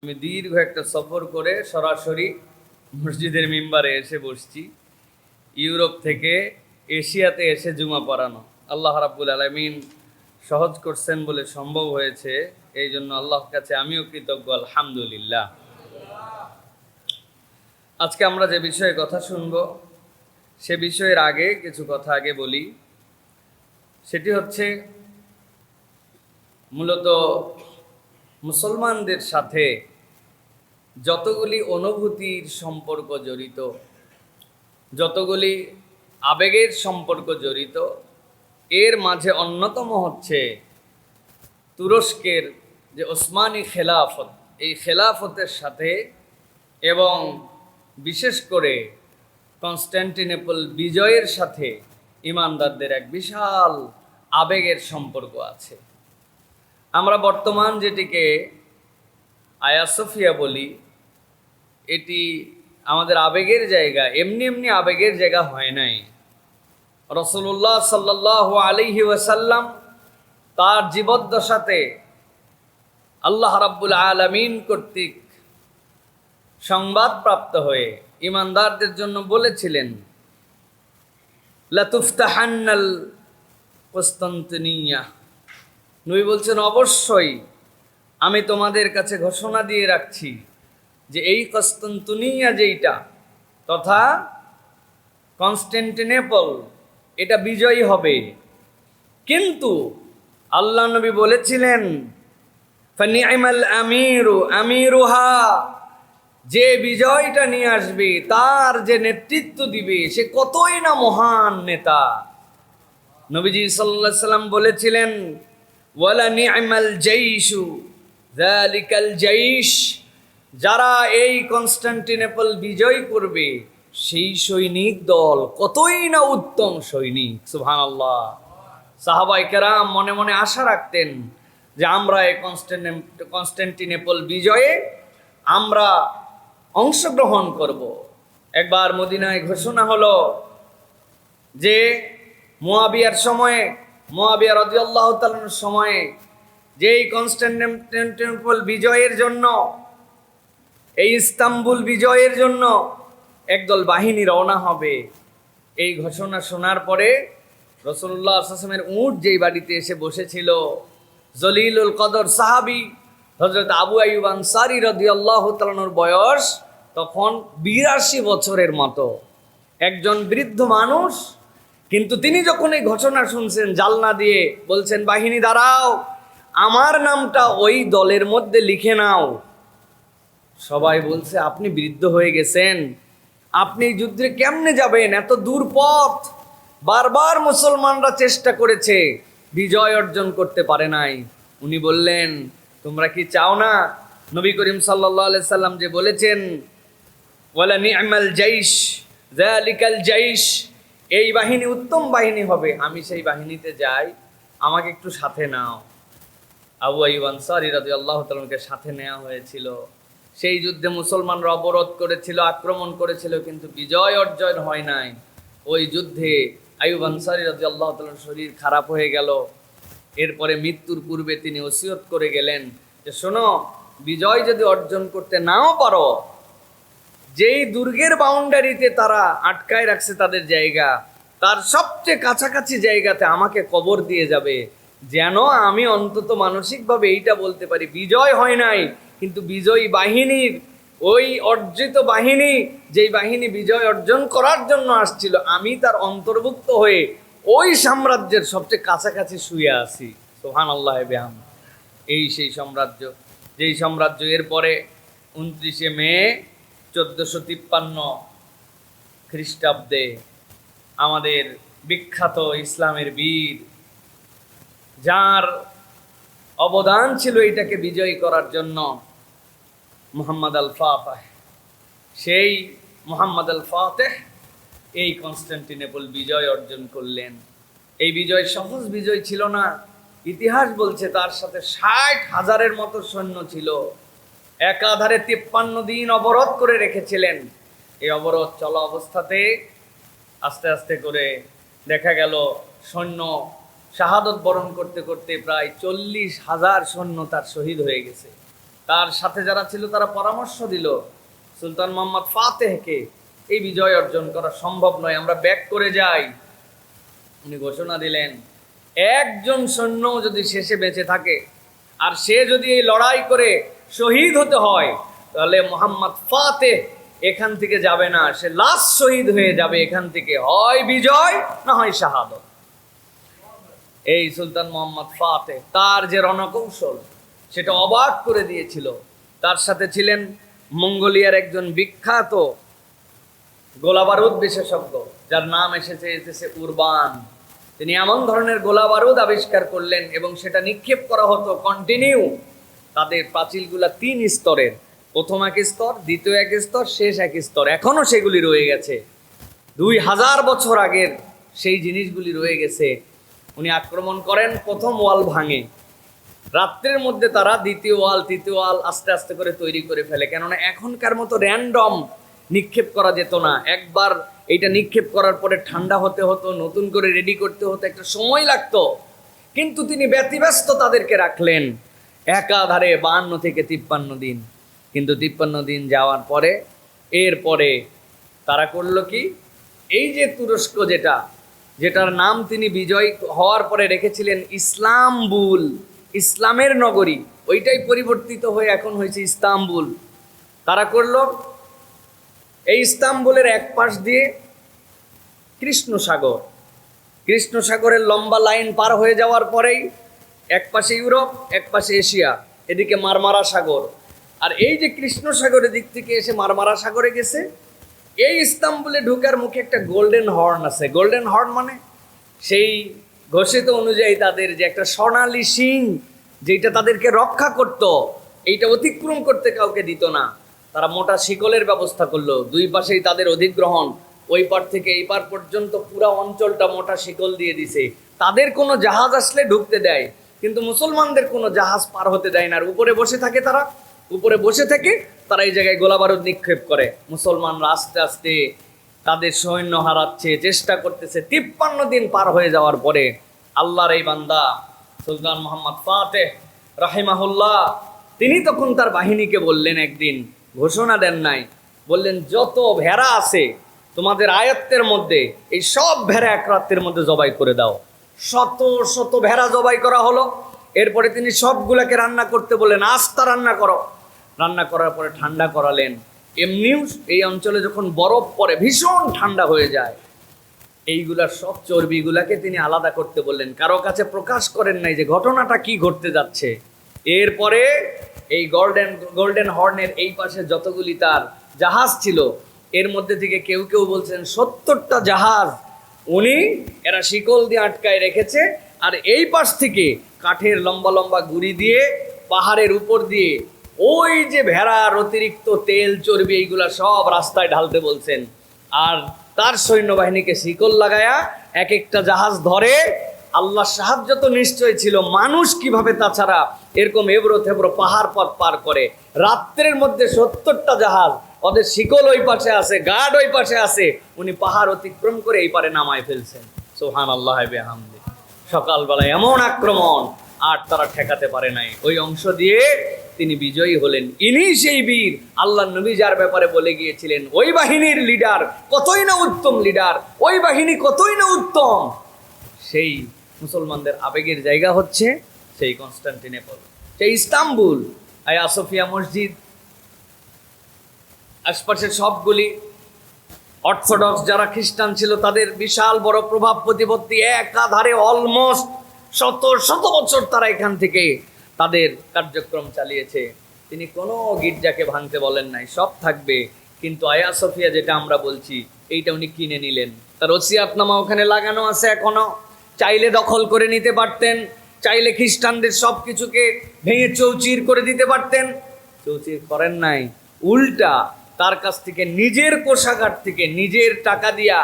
আমি দীর্ঘ একটা সফর করে সরাসরি মসজিদের মিম্বারে এসে বসছি। ইউরোপ থেকে এশিয়াতে এসে জুমা পড়ানো আল্লাহ রাব্বুল আলামিন সহজ করছেন বলে সম্ভব হয়েছে। এই জন্য আল্লাহর কাছে আমিও কৃতজ্ঞ, আলহামদুলিল্লাহ। আজকে আমরা যে বিষয়ে কথা শুনব সে বিষয়ের আগে কিছু কথা আগে বলি। সেটি হচ্ছে মূলত মুসলমানদের সাথে যতগুলি অনুভূতির সম্পর্ক জড়িত, যতগুলি আবেগের সম্পর্ক জড়িত, এর মাঝে অন্যতম হচ্ছে তুরস্কের যে ওসমানী খেলাফত, এই খেলাফতের সাথে এবং বিশেষ করে কনস্ট্যান্টিনোপল বিজয়ের সাথে ইমানদারদের এক বিশাল আবেগের সম্পর্ক আছে। আমরা বর্তমান যেটিকে আয়া সোফিয়া বলি, এটি আমাদের আবেগের জায়গা। এমনি এমনি আবেগের জায়গা হয় নাই। রাসূলুল্লাহ সাল্লাল্লাহু আলাইহি ওয়াসাল্লাম তার জীবদ্দশাতে আল্লাহ রাব্বুল আলামিন কর্তৃক সংবাদপ্রাপ্ত হয়ে ইমানদারদের জন্য বলেছিলেন, লাতুফতাহান্নাল কুসতান্তিনিয়া। নবী বলছেন, অবশ্যই আমি তোমাদের কাছে ঘোষণা দিয়ে রাখছি যে এই কুসতান্তিনিয়া যেইটা তথা কনস্ট্যান্টিনোপল, এটা বিজয়ী হবে। কিন্তু আল্লাহ নবী বলেছিলেন, ফানিআমাল আমিরু আমিরুহা, যে বিজয়টা নিয়ে আসবে, তার যে নেতৃত্ব দিবে, সে কতই না মহান নেতা। নবীজি সাল্লাল্লাহু আলাইহি সাল্লাম বলেছিলেন, ওয়ালা নি'মাল জাইশু যালিকাল জাইশ, যারা এই কনস্ট্যান্টিনোপল বিজয় করবে সেই সৈনিক দল কতই না উত্তম সৈনিক। সুবহানাল্লাহ। সাহাবায়ে কেরাম মনে মনে আশা রাখতেন যে আমরা এই কনস্ট্যান্টিনোপল বিজয়ে আমরা অংশগ্রহণ করব। একবার মদিনায় ঘোষণা হলো যে মুয়াবিয়ার সময়ে, মুয়াবিয়া রাদিয়াল্লাহু তাআলার সময়ে, যেই কনস্ট্যান্টিনোপল বিজয়ের জন্য, এই ইস্তাম্বুল বিজয়ের জন্য একদল বাহিনী রওনা হবে। এই ঘোষণা শোনার পরে রাসূলুল্লাহ সাল্লাল্লাহু আলাইহি ওয়াসাল্লামের উট যেই বাড়িতে এসে বসেছিল, জলিলুল কদর সাহাবী হযরত আবু আইয়ুব আনসারী রাদিয়াল্লাহু তাআলার বয়স তখন 82 বছরের মতো, একজন বৃদ্ধ মানুষ। কিন্তু তিনি যখন এই ঘোষণা শুনছেন, জালনা দিয়ে বলছেন, বাহিনী দাঁড়াও, আমার নামটা ওই দলের মধ্যে লিখে নাও। সবাই বলছে, আপনি বৃদ্ধ হয়ে গেছেন, আপনি যুদ্ধে কেমনে যাবেন, এত দূর পথ। বারবার মুসলমানরা চেষ্টা করেছে, বিজয় অর্জন করতে পারে নাই। উনি বললেন, তোমরা কি চাও না নবী করিম সাল্লাল্লাহু আলাইহি সাল্লাম যে বলেছেন, ওয়ালা নি'মাল জাইশ যালিকাল জাইশ, এই বাহিনী উত্তম বাহিনী হবে, আমি সেই বাহিনীতে যাই, আমাকে একটু সাথে নাও। আবু আইয়ুব আনসারী রাদিয়াল্লাহু তাআলাকে সাথে নেওয়া হয়েছিল। সেই যুদ্ধে মুসলমানরা অবরোধ করেছিল, আক্রমণ করেছিল, কিন্তু বিজয় অর্জন হয় নাই। ওই যুদ্ধে আইয়ুব আনসারী রাদিয়াল্লাহু তাআলার শরীর খারাপ হয়ে গেল। এরপরে মৃত্যুর পূর্বে তিনি ওসিয়ত করে গেলেন যে, শোনো, বিজয় যদি অর্জন করতে নাও পারো, যেই দুর্গের বাউন্ডারিতে তারা আটকায় রাখছে তাদের জায়গা, তার সবচেয়ে কাছাকাছি জায়গাতে আমাকে কবর দিয়ে যাবে, যেন আমি অন্তত মানসিকভাবে এইটা বলতে পারি, বিজয় হয় নাই, কিন্তু বিজয়ী বাহিনীর ওই অর্জিত বাহিনী, যেই বাহিনী বিজয় অর্জন করার জন্য আসছিল, আমি তার অন্তর্ভুক্ত হয়ে ওই সাম্রাজ্যের সবচেয়ে কাছাকাছি শুয়ে আছি। সুবহানাল্লাহ বিহামদিহি। এই সেই সাম্রাজ্য, যেই সাম্রাজ্য এরপরে 29শে মে 1453 খ্রিস্টাব্দে আমাদের বিখ্যাত ইসলামের বীর, যার অবদান ছিল এটাকে বিজয়ী করার জন্য, মুহাম্মদ আল ফাতেহ, সেই মুহাম্মদ আল ফাতেহ এই কনস্ট্যান্টিনোপল বিজয় অর্জন করলেন। এই বিজয় সহজ বিজয় ছিল না। ইতিহাস বলছে তার সাথে 60,000-এর মতো সৈন্য ছিল। একাধারে 53 দিন অবরোধ করে রেখেছিলেন। এই অবরোধ চলা অবস্থাতে আস্তে আস্তে করে দেখা গেল সৈন্য শাহাদত বরণ করতে করতে প্রায় 40,000 সৈন্য তার শহীদ হয়ে গেছে। তার সাথে যারা ছিল তারা পরামর্শ দিল সুলতান মোহাম্মদ ফাতেহকে এই বিজয় অর্জন করা সম্ভব নয়, আমরা ব্যাক করে যাই। উনি ঘোষণা দিলেন, একজন সৈন্য যদি শেষে বেঁচে থাকে আর সে যদি এই লড়াই করে শহীদ হতে হয়, তাহলে মোহাম্মদ ফাতেহ এখান থেকে যাবে না, সে লাস্ট শহীদ হয়ে যাবে এখান থেকে, হয় বিজয় না হয় শাহাদত। এই সুলতান মোহাম্মদ ফাতেহ তার যে রণকৌশল সেটা অবাক করে দিয়েছিল। তার সাথে ছিলেন মঙ্গোলিয়ার একজন বিখ্যাত গোলাবারুদ বিশেষজ্ঞ, যার নাম এসেছে উরবান। তিনি এমন ধরনের গোলাবারুদ আবিষ্কার করলেন এবং সেটা নিক্ষেপ করা হতো কন্টিনিউ। তাদের প্রাচীরগুলা 3 স্তরের, প্রথম এক স্তর, দ্বিতীয় এক স্তর, শেষ এক স্তর। এখনো সেগুলি রয়ে গেছে, 2000 বছর আগের সেই জিনিসগুলি রয়ে গেছে। উনি আক্রমণ করেন, প্রথম ওয়াল ভাঙে, রাত্রের মধ্যে তারা দ্বিতীয় ওয়াল, তৃতীয় ওয়াল আস্তে আস্তে করে তৈরি করে ফেলে। কেননা এখনকার মতো র্যান্ডম নিক্ষেপ করা যেত না, একবার এইটা নিক্ষেপ করার পরে ঠান্ডা হতে হতো, নতুন করে রেডি করতে হতো, একটা সময় লাগতো। কিন্তু তিনি ব্যতিব্যস্ত তাদেরকে রাখলেন একাধারে 52 থেকে 53 দিন। কিন্তু 53 দিন যাওয়ার পরে এরপরে তারা করলো কি, এই যে তুরস্ক যেটার নাম তিনি বিজয় হওয়ার পরে রেখেছিলেন ইসলামবুল, ইসলামের নগরী, ওইটাই পরিবর্তিত হয়ে এখন হয়েছে ইস্তাম্বুল। তারা করলো এই ইস্তাম্বুলের এক পাশ দিয়ে কৃষ্ণ সাগরের লম্বা লাইন পার হয়ে যাওয়ার পরেই এক পাশে ইউরোপ, এক পাশে এশিয়া, এদিকে মারমারা সাগর। আর এই যে কৃষ্ণ সাগরের দিক থেকে এসে মারমারা সাগরে গেছে, এই ইস্তাম্বুলে ঢুকার মুখে একটা গোল্ডেন হর্ন আছে। গোল্ডেন হর্ন মানে সেই ঘোষিত অনুযায়ী তাদের যে একটা স্বর্ণালী সিং, যেটা তাদেরকে রক্ষা করত, এইটা অতিক্রম করতে কাউকে দিত না। তারা মোটা শিকলের ব্যবস্থা করলো, 2 পাশেই তাদের অধিগ্রহণ, ওই পার থেকে এই পার পর্যন্ত পুরো অঞ্চলটা মোটা শিকল দিয়ে দিছে। তাদের কোনো জাহাজ আসলে ঢুকতে দেয়, কিন্তু মুসলমানদের কোনো জাহাজ পার হতে দেয় না। আর উপরে বসে থাকে তারা এই জায়গায় গোলাবারুদ নিক্ষেপ করে। মুসলমানরা আস্তে আস্তে তাদের সৈন্য হারাচ্ছে, চেষ্টা করতেছে। 53 দিন পার হয়ে যাওয়ার পরে আল্লাহর এই বান্দা সুলতান মোহাম্মদ ফাতেহ রাহিমাহুল্লাহ, তিনি তখন তার বাহিনীকে বললেন, একদিন ঘোষণা দেন নাই, বললেন যত ভেড়া আছে তোমাদের আয়ত্তের মধ্যে, এই সব ভেড়া এক রাত্রের মধ্যে জবাই করে দাও। শত শত ভেড়া জবাই করা হলো। এরপরে তিনি সবগুলাকে রান্না করতে বললেন, আস্তা রান্না করো। রান্না করার পরে ঠান্ডা করালেন। এমনিও এই অঞ্চলে যখন বরফ পড়ে ভীষণ ঠান্ডা হয়ে যায়, এইগুলার সব চর্বিগুলাকে তিনি আলাদা করতে বললেন। কারো কাছে প্রকাশ করেন নাই যে ঘটনাটা কি ঘটতে যাচ্ছে। এরপরে এই গোল্ডেন হর্নের এই পাশে যতগুলি তার জাহাজ ছিল, এর মধ্যে থেকে কেউ কেউ বলছেন 70টা জাহাজ এরা শিকল দিয়ে আটকায় রেখেছে। আর এই পাশ থেকে কাঠের লম্বা লম্বা গুড়ি দিয়ে পাহাড়ের উপর দিয়ে ওই যে ভেড়ার অতিরিক্ত তেল চর্বি এইগুলা সব রাস্তায় ঢালতে বলছেন। আর তার সৈন্যবাহিনীকে শিকল লাগায়া এক একটা জাহাজ ধরে। আল্লাহর সাহায্য তো নিশ্চয় ছিল, মানুষ কিভাবে তাছাড়া এরকম এবড়ো থেবড়ো পাহাড় পথ পার করে। রাত্রের মধ্যে 70টা জাহাজ, ওদের শিকল ওই পাশে আছে, গার্ড ওই পাশে আছে, উনি পাহাড় অতিক্রম করে এই পারে নামায় ফেলছেন। সুবহানাল্লাহ বিহামদি। সকালবেলায় এমন আক্রমণ, আর তারা ঠেকাতে পারে নাই। ওই অংশ দিয়ে তিনি বিজয়ী হলেন। ইনি সেই বীর, আল্লাহ নবী যার ব্যাপারে বলে গিয়েছিলেন ওই বাহিনীর লিডার কতই না উত্তম লিডার, ওই বাহিনী কতই না উত্তম। সেই মুসলমানদের আবেগের জায়গা হচ্ছে সেই কনস্টান্টিনোপল, সেই ইস্তাম্বুল, আয়া সোফিয়া মসজিদ, আশপাশের সবগুলি অর্থোডক্স যারা খ্রিস্টান ছিল তাদের বিশাল বড় প্রভাব প্রতিপত্তি, একাধারে অলমোস্ট শত শত বছর তারা এখান থেকে তাদের কার্যক্রম চালিয়েছে। তিনি কোনো গির্জাকে ভাঙতে বলেন নাই, সব থাকবে। কিন্তু আয়া সোফিয়া যেটা আমরা বলছি, এইটা উনি কিনে নিলেন। তার ওসিয়াতনামা ওখানে লাগানো আছে এখনো। চাইলে দখল করে নিতে পারতেন, চাইলে খ্রিস্টানদের সব কিছুকে ভেঙে চৌচির করে দিতে পারতেন। চৌচির করেন নাই, উল্টা তার কাছ থেকে নিজের কোষাগার থেকে নিজের টাকা দিয়া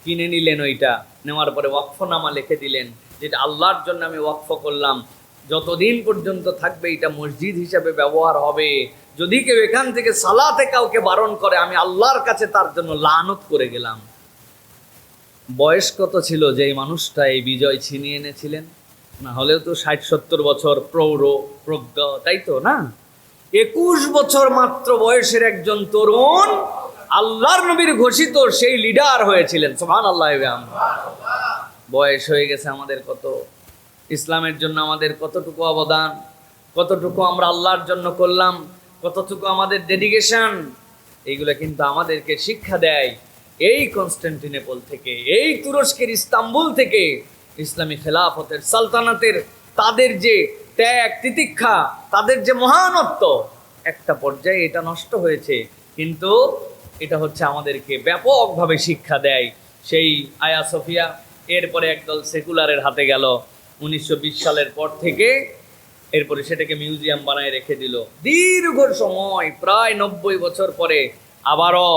কিনে নিলেন। ওইটা নেওয়ার পরে ওয়াকফনামা লিখে দিলেন, যেটা আল্লাহর জন্য আমি ওয়াকফ করলাম, যতদিন পর্যন্ত থাকবে এটা মসজিদ হিসাবে ব্যবহার হবে। যদি কেউ এখান থেকে সালাতে কাউকে বারণ করে, আমি আল্লাহর কাছে তার জন্য লানত করে গেলাম। বয়স কত ছিল যে এই মানুষটা এই বিজয় ছিনিয়ে এনেছিলেন? না হলেও তো 60-70 বছর, প্রৌঢ় প্রজ্ঞ, তাই তো না? 21 বছর মাত্র বয়সের একজন তরুণ আল্লাহর নবীর ঘোষিত সেই লিডার হয়েছিলেন। সুবহানাল্লাহ। বয়স হয়ে গেছে আমাদের কত, ইসলামের জন্য আমাদের কতটুকু অবদান, কতটুকু আমরা আল্লাহর জন্য করলাম, কতটুকু আমাদের ডেডিকেশন, এইগুলো কিন্তু আমাদেরকে শিক্ষা দেয় এই কনস্টান্টিনোপল থেকে, এই তুরস্কের ইস্তাম্বুল থেকে। ইসলামী খেলাফতের সালতানাতের তাদের যে ত্যাগ তিতিক্ষা, তাদের যে মহানত্ব, একটা পর্যায়ে এটা নষ্ট হয়েছে, কিন্তু এটা হচ্ছে আমাদেরকে ব্যাপকভাবে শিক্ষা দেয়। সেই আয়া সোফিয়া এরপরে একদল সেকুলারের হাতে গেল 1920 সালের পর থেকে। এরপরে সেটাকে মিউজিয়াম বানায় রেখে দিল। দীর্ঘ সময় প্রায় 90 বছর পরে আবারও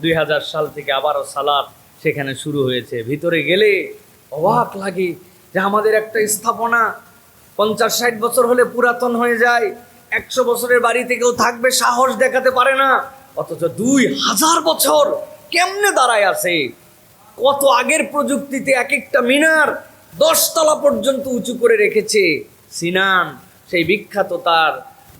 2000 সাল থেকে আবারও সালাত সেখানে শুরু হয়েছে। ভিতরে গেলে অবাক লাগে যে আমাদের একটা স্থাপনা 50-60 বছর হলে পুরাতন হয়ে যায়, 100 বছরের বাড়িতে কেউ থাকবে সাহস দেখাতে পারে না, অথচ 2000 বছর কেমনে দাঁড়ায় আছে। কত আগের প্রযুক্তিতে এক একটা মিনার 10 তলা পর্যন্ত উঁচু করে রেখেছে। সিনান সেই বিখ্যাত তার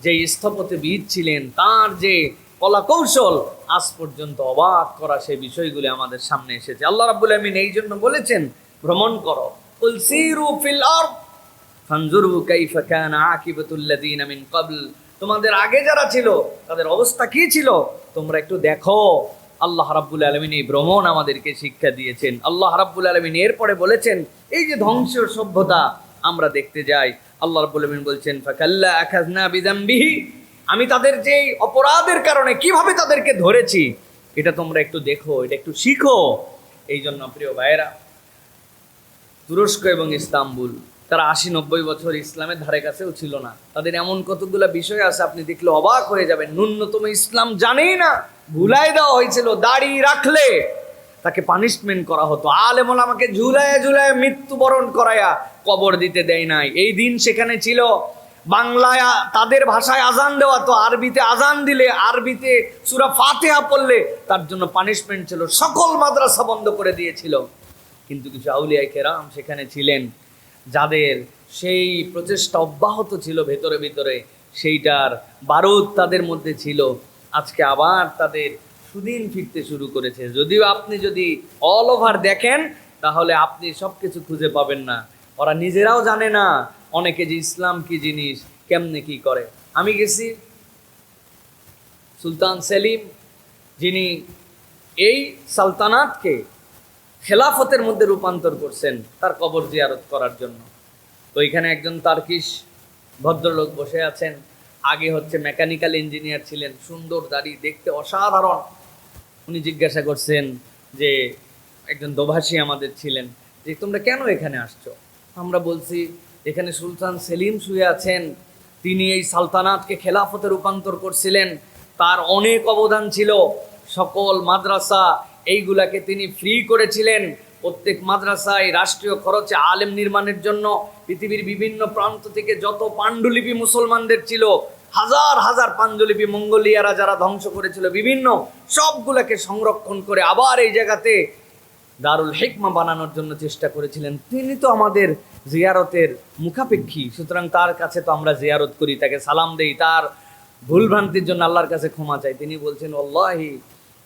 যে স্থপতিবিদ ছিলেন, তার যে কলা কৌশল, আজ পর্যন্ত অবাক করা সেই বিষয়গুলি আমাদের সামনে এসেছে। আল্লাহ রাব্বুল আমিন এই জন্য বলেছেন ভ্রমণ করো, কুল সিরু ফিল আরদ ফানজুরু কাইফা কানা আকিবাতুল লাযিনা মিন ক্বাবল, তোমাদের আগে যারা ছিল তাদের অবস্থা কি ছিল তোমরা একটু দেখো। আল্লাহ রাব্বুল আলামিন এই ভ্রমণ আমাদেরকে শিক্ষা দিয়েছেন। আল্লাহ রাব্বুল আলামিন এরপরে বলেছেন এই যে ধ্বংসের সভ্যতা আমরা দেখতে যাই, আল্লাহ রাব্বুল আলামিন বলছেন ফাকাল্লা আখাযনা বিযামবিহি, আমি তাদের যে অপরাধের কারণে কিভাবে তাদেরকে ধরেছি এটা তোমরা একটু দেখো, এটা একটু শিখো। এই জন্য প্রিয় ভাইয়েরা, তুরস্ক এবং ইস্তাম্বুল তারা 80-90 বছর ইসলামের ধারে কাছেও ছিল না। তাদের এমন কতগুলো বিষয় আছে আপনি দেখলে অবাক হয়ে যাবেন। ন্যূনতম ইসলাম জানেই না, ভুলাই দেওয়া হয়েছিল। দাড়ি রাখলে তাকে পানিশমেন্ট করা হতো, আলেম ওলামাকে ঝুলায় ঝুলায় মৃত্যুবরণ করায়া কবর দিতে দেয় নাই। এই দিন সেখানে ছিল। বাংলায় তাদের ভাষায় আজান দেওয়া, তো আরবিতে আজান দিলে, আরবিতে সূরা ফাতিহা পড়লে তার জন্য পানিশমেন্ট ছিল। সকল মাদ্রাসা বন্ধ করে দিয়েছিল। কিন্তু কিছু আউলিয়া কেরাম সেখানে ছিলেন যাদের সেই প্রচেষ্টা অব্যাহত ছিল ভেতরে ভিতরে, সেইটার বারুদ তাদের মধ্যে ছিল। আজকে আবার তাদের সুদিন ফিরতে শুরু করেছে। যদিও আপনি যদি অল ওভার দেখেন তাহলে আপনি সব কিছু খুঁজে পাবেন না। ওরা নিজেরাও জানে না অনেকে যে ইসলাম কি জিনিস, কেমনে কি করে। আমি গেছি সুলতান সেলিম, যিনি এই সালতানাতকে খেলাফতের মধ্যে রূপান্তর করছেন, তার কবর জিয়ারত করার জন্য। তো এখানে একজন তার্কিশ ভদ্রলোক বসে আছেন। আগে হচ্ছে মেকানিক্যাল ইঞ্জিনিয়ার ছিলেন, সুন্দর দাড়ি, দেখতে অসাধারণ। উনি জিজ্ঞাসা করছেন যে একজন দোভাষী আমাদের ছিলেন, যে তোমরা কেন এখানে আসছো? আমরা বলছি এখানে সুলতান সেলিম শুয়ে আছেন, তিনি এই সালতানাতকে খেলাফতে রূপান্তর করছিলেন, তার অনেক অবদান ছিল। সকল মাদ্রাসা এইগুলাকে তিনি ফ্রি করেছিলেন। প্রত্যেক মাদ্রাসায় রাষ্ট্রীয় খরচে আলেম নির্মাণের জন্য পৃথিবীর বিভিন্ন প্রান্ত থেকে যত পাণ্ডুলিপি মুসলমানদের ছিল, হাজার হাজার পাণ্ডুলিপি মঙ্গোলিয়ারা যারা ধ্বংস করেছিল, বিভিন্ন সবগুলাকে সংরক্ষণ করে আবার এই জায়গাতে দারুল হিকমা বানানোর জন্য চেষ্টা করেছিলেন। তিনি তো আমাদের জিয়ারতের মুখাপেক্ষী, সুতরাং তার কাছে তো আমরা জিয়ারত করি, তাকে সালাম দেই, তার ভুলভ্রান্তির জন্য আল্লাহর কাছে ক্ষমা চাই। তিনি বলছেন আল্লাহি,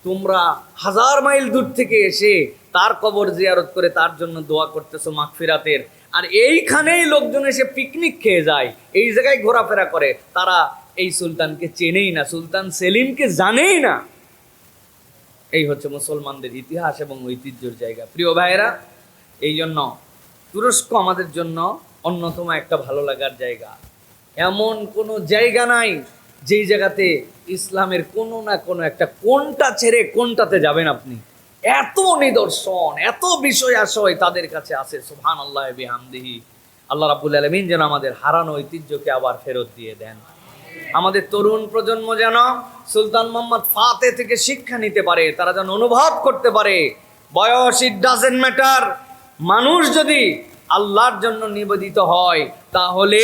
তোমরা 1000 মাইল দূর থেকে এসে তার কবর জিয়ারত করে তার জন্য দোয়া করতেছো মাগফিরাতের, আর এইখানেই লোকজন এসে পিকনিক খেয়ে যায়, এই জায়গায় ঘোরাফেরা করে, তারা এই সুলতানকে চেনেই না, সুলতান সেলিমকে জানেই না। এই হচ্ছে মুসলমানদের ইতিহাস এবং ঐতিহ্যের জায়গা। প্রিয় ভাইয়েরা, এই জন্য তুরস্ক আমাদের জন্য অন্যতম একটা ভালো লাগার জায়গা। এমন কোনো জায়গা নাই যেই জায়গাতে ইসলামের কোনো না কোনো একটা, কোনটা ছেড়ে কোনটাতে যাবেন আপনি। এত নিদর্শন, এত বিষয় আশয় তাদের কাছে আছে। সুবহানাল্লাহ বিহামদিহি। আল্লাহ রাব্বুল আলামিন যেন আমাদের হারানো ঐতিহ্যকে আবার ফেরত দিয়ে দেন। আমাদের তরুণ প্রজন্ম যেন সুলতান মোহাম্মদ ফাতে থেকে শিক্ষা নিতে পারে, তারা যেন অনুভব করতে পারে বয়স ইট ডাজেন্ট ম্যাটার। মানুষ যদি আল্লাহর জন্য নিবেদিত হয় তাহলে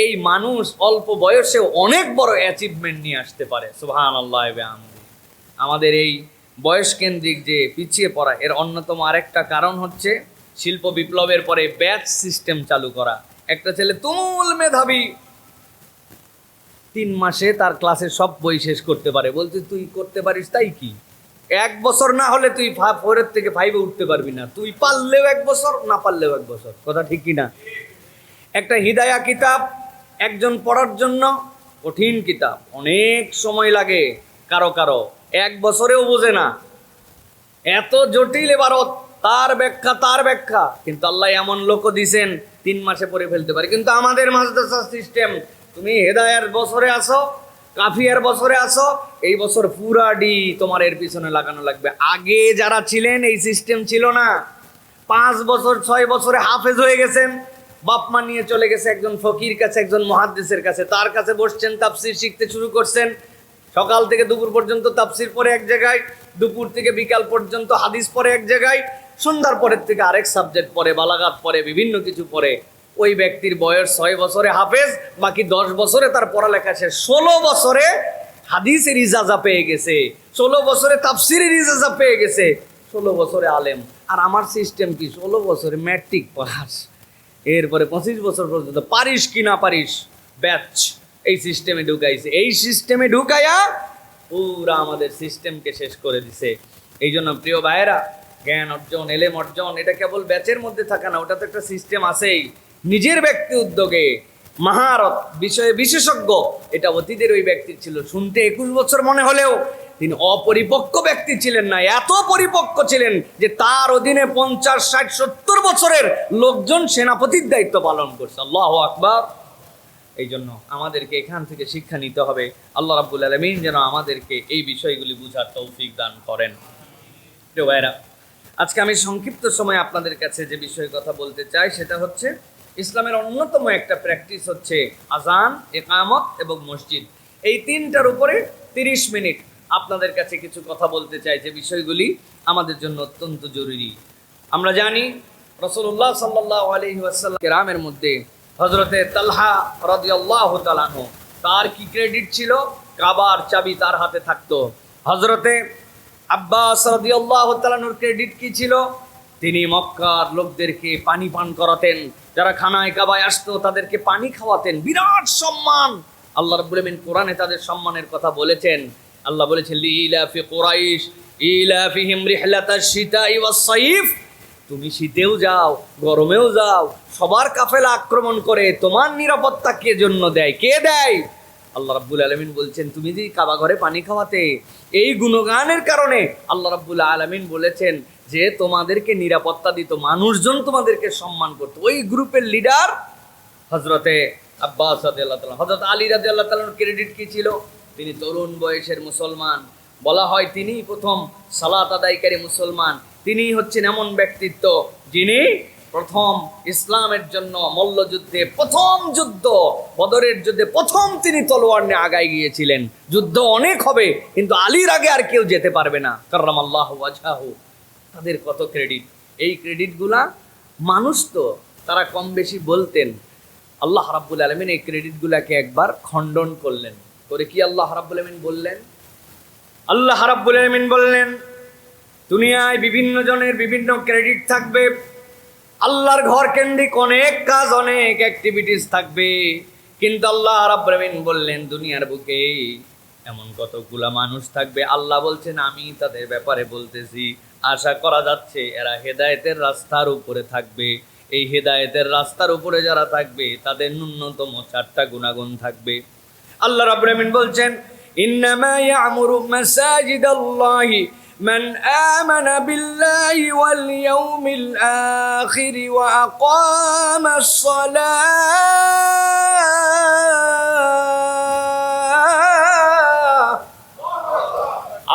এই মানুষ অল্প বয়সে অনেক বড় অ্যাচিভমেন্ট নিয়ে আসতে পারে। সুবহানাল্লাহ বিহামদিহি। আমাদের এই বয়সকেন্দ্রিক যে পিছিয়ে পড়া, এর অন্যতম আরেকটা কারণ হচ্ছে শিল্প বিপ্লবের পরে ব্যাচ সিস্টেম চালু করা। একটা ছেলে তুমুল মেধাবী, 3 মাসে তার ক্লাসের সব বই শেষ করতে পারে। বলছে তুই করতে পারিস তাই কি, 1 বছর না হলে তুই 4 থেকে 5-এ উঠতে পারবি না। তুই পারলেও 1 বছর, না পারলেও 1 বছর। কথা ঠিক কিনা? একটা হিদায়া কিতাব একজন পড়ার জন্য কঠিন কিতাব, অনেক সময় লাগে, কারো কারো 1 বছরেও বোঝে না, এত জটিল এবারত, তার ব্যাখ্যা। কিন্তু আল্লাহ এমন লোকও দিছেন 3 মাসে পড়ে ফেলতে পারে। কিন্তু আমাদের মাদ্রাসা সিস্টেম, তুমি হেদায়ার বছরে আসো, কাফিয়ার বছরে আসো, এই বছর পুরা ডি তোমার এর পিছনে লাগানো লাগবে। আগে যারা ছিলেন এই সিস্টেম ছিল না। 5 বছর 6 বছরে হাফেজ হয়ে গেছেন, বাপ মা নিয়ে চলে গেছে একজন ফকির কাছে, একজন মুহাদ্দিসের কাছে, তার কাছে বসছেন, তাফসির শিখতে শুরু করছেন। সকাল থেকে দুপুর পর্যন্ত তাফসির পড়ে এক জায়গায়, দুপুর থেকে বিকাল পর্যন্ত হাদিস পড়ে এক জায়গায়, সন্ধ্যার পরের থেকে আরেক সাবজেক্ট পড়ে, বালাগাত পড়ে, বিভিন্ন কিছু পড়ে। ওই ব্যক্তির বয়স 6 বছরে হাফেজ, বাকি 10 বছরে তার পড়ালেখা শেষ। 16 বছরে হাদিসের ইজাজা পেয়ে গেছে, 16 বছরে তাফসিরের ইজাজা পেয়ে গেছে, 16 বছরে আলেম। আর আমার সিস্টেম কি, 16 বছরে ম্যাট্রিক পাস, এরপরে 25 বছর পর্যন্ত পারিস কি না পারিস ব্যাচ, এই সিস্টেমে ঢুকাইছে। এই সিস্টেমে ঢুকাইয়া পুরা আমাদের সিস্টেমকে শেষ করে দিছে। এই জন্য প্রিয় ভাইয়েরা, জ্ঞান অর্জন, এলেম অর্জন, এটা কেবল ব্যাচের মধ্যে থাকে না, ওটা তো একটা সিস্টেম আছেই। নিজের ব্যক্তি উদ্যোগে মহারত, বিষয়ে বিশেষজ্ঞ, এটা অতীতের ওই ব্যক্তির ছিল। শুনতে 21 বছর মনে হলেও তিনি অপরিপক্ক ব্যক্তি ছিলেন না, এত পরিপক্ক ছিলেন যে তার অধীনে 50, 60, 70 বছরের লোকজন সেনাপতির দায়িত্ব পালন করছে। আল্লাহু আকবার। এই জন্য আমাদেরকে এখান থেকে শিক্ষা নিতে হবে। আল্লাহ রাব্বুল আলামিন যেন আমাদেরকে এই বিষয়গুলি বুঝার তৌফিক দান করেন। প্রিয় ভাইরা, আজকে আমি সংক্ষিপ্ত সময় আপনাদের কাছে যে বিষয়ে কথা বলতে চাই সেটা হচ্ছে ইসলামের অন্যতম একটা প্র্যাকটিস হচ্ছে আজান, ইকামত এবং মসজিদ। এই 3টার উপরে 30 মিনিট আপনাদের কাছে কিছু কথা বলতে চাই, যে বিষয়গুলি আমাদের জন্য অত্যন্ত জরুরি। আমরা জানি রাসূলুল্লাহ সাল্লাল্লাহু আলাইহি ওয়াসাল্লাম কেরামের মধ্যে হযরতে তালহা রাদিয়াল্লাহু তাআলা আনহু, তার কি ক্রেডিট ছিল? কাবার চাবি তার হাতে থাকতো। হযরতে আব্বাস রাদিয়াল্লাহু তাআলা আনহুর ক্রেডিট কি ছিল? তিনি মক্কার লোকদেরকে পানি পান করাতেন, যারা খানায় কাবায় আসতো তাদেরকে পানি খাওয়াতেন, বিরাট সম্মান। আল্লাহ রাব্বুল আলামিন কোরআনে তাদের সম্মানের কথা বলেছেন। আল্লাহ বলেছেন লিইলাফি কুরাইশ ইলাফিহিম রিহলাতাশ শিতাই ওয়াস সাইফ, তুমি শীতেও যাও, গরমেও যাও, সবার কাফেলা আক্রমণ করে, তোমার নিরাপত্তা কে জন্য দেয়? কে দেয়? আল্লাহ রাব্বুল আলামিন বলছেন তুমি যে কাবা ঘরে পানি খাওয়াতে, এই গুণগানের কারণে আল্লাহ রাব্বুল আলামিন বলেছেন যে তোমাদেরকে নিরাপত্তা দিত, মানুষজন তোমাদেরকে সম্মান করত। ওই গ্রুপের লিডার হযরতে আব্বাস রাদিয়াল্লাহু তাআলা। হযরত আলী রাদিয়াল্লাহু তাআলার ক্রেডিট কি ছিল? তিনি তরুণ বয়সের মুসলমান, বলা হয় তিনি প্রথম সালাত আদায়কারী মুসলমান। তিনি হচ্ছেন এমন ব্যক্তিত্ব যিনি প্রথম ইসলামের জন্য মল্লযুদ্ধে, প্রথম যুদ্ধ বদরের যুদ্ধে প্রথম তিনি তলোয়ার নিয়ে আগায় গিয়েছিলেন। যুদ্ধ অনেক হবে কিন্তু আলীর আগে আর কেউ যেতে পারবে না, কাররামাল্লাহু ওয়াজহাহু। তাদের কত ক্রেডিট! এই ক্রেডিটগুলা মানুষ তো তারা কম বেশি বলতেন, আল্লাহ রাব্বুল আলামিন এই ক্রেডিটগুলাকে একবার খণ্ডন করলেন। করে কি আল্লাহ রাব্বুল আলামিন বললেন? আল্লাহ রাব্বুল আলামিন বললেন দুনিয়ায় বিভিন্ন জনের বিভিন্ন ক্রেডিট থাকবে, আল্লাহর ঘর কেন্দ্রিক অনেক কাজ, অনেক অ্যাক্টিভিটিস থাকবে, কিন্তু আল্লাহ রাব্বুল আলামিন বললেন দুনিয়ার বুকে এমন কতগুলা মানুষ থাকবে, আল্লাহ বলছেন আমি তাদের ব্যাপারে বলতেছি, আশা করা যাচ্ছে এরা হেদায়েতের রাস্তার উপরে থাকবে। এই হেদায়েতের রাস্তার উপরে যারা থাকবে তাদের ন্যূনতম 4টা গুণাগুণ থাকবে। আল্লাহ রাব্বুল আলামিন বলছেন ইন্নামা ইয়ামুরু মাসাজিদাল্লাহি মান আমানা বিল্লাহি ওয়াল ইয়াউমিল আখির ওয়া আকামাস সালাহ।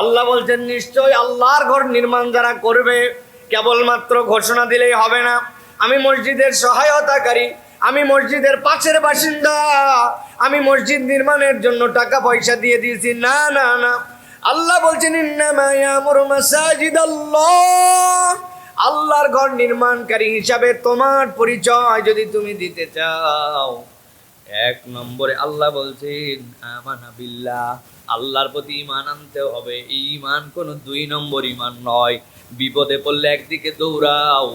আল্লাহ বলছেন নিশ্চয় আল্লাহর ঘর নির্মাণ যারা করবে, কেবলমাত্র ঘোষণা দিলেই হবে না আমি মসজিদের সহায়তাকারী, আমি মসজিদের পাশের বাসিন্দা, আমি মসজিদ নির্মাণের জন্য টাকা পয়সা দিয়ে দিয়েছি, না না না। আল্লাহ বলছেন ইন্নামা ইয়ামুরু মাসাজিদাল্লাহ, আল্লাহর ঘর নির্মাণকারী হিসাবে তোমার পরিচয় যদি তুমি দিতে চাও, 1 নম্বরে আল্লাহ বলছেন আমানা বিল্লাহ, আল্লাহর প্রতি ঈমান আনতে হবে। এই ঈমান কোনো 2 নম্বর ঈমান নয়। বিপদে পড়লে একদিকে দৌড়াও,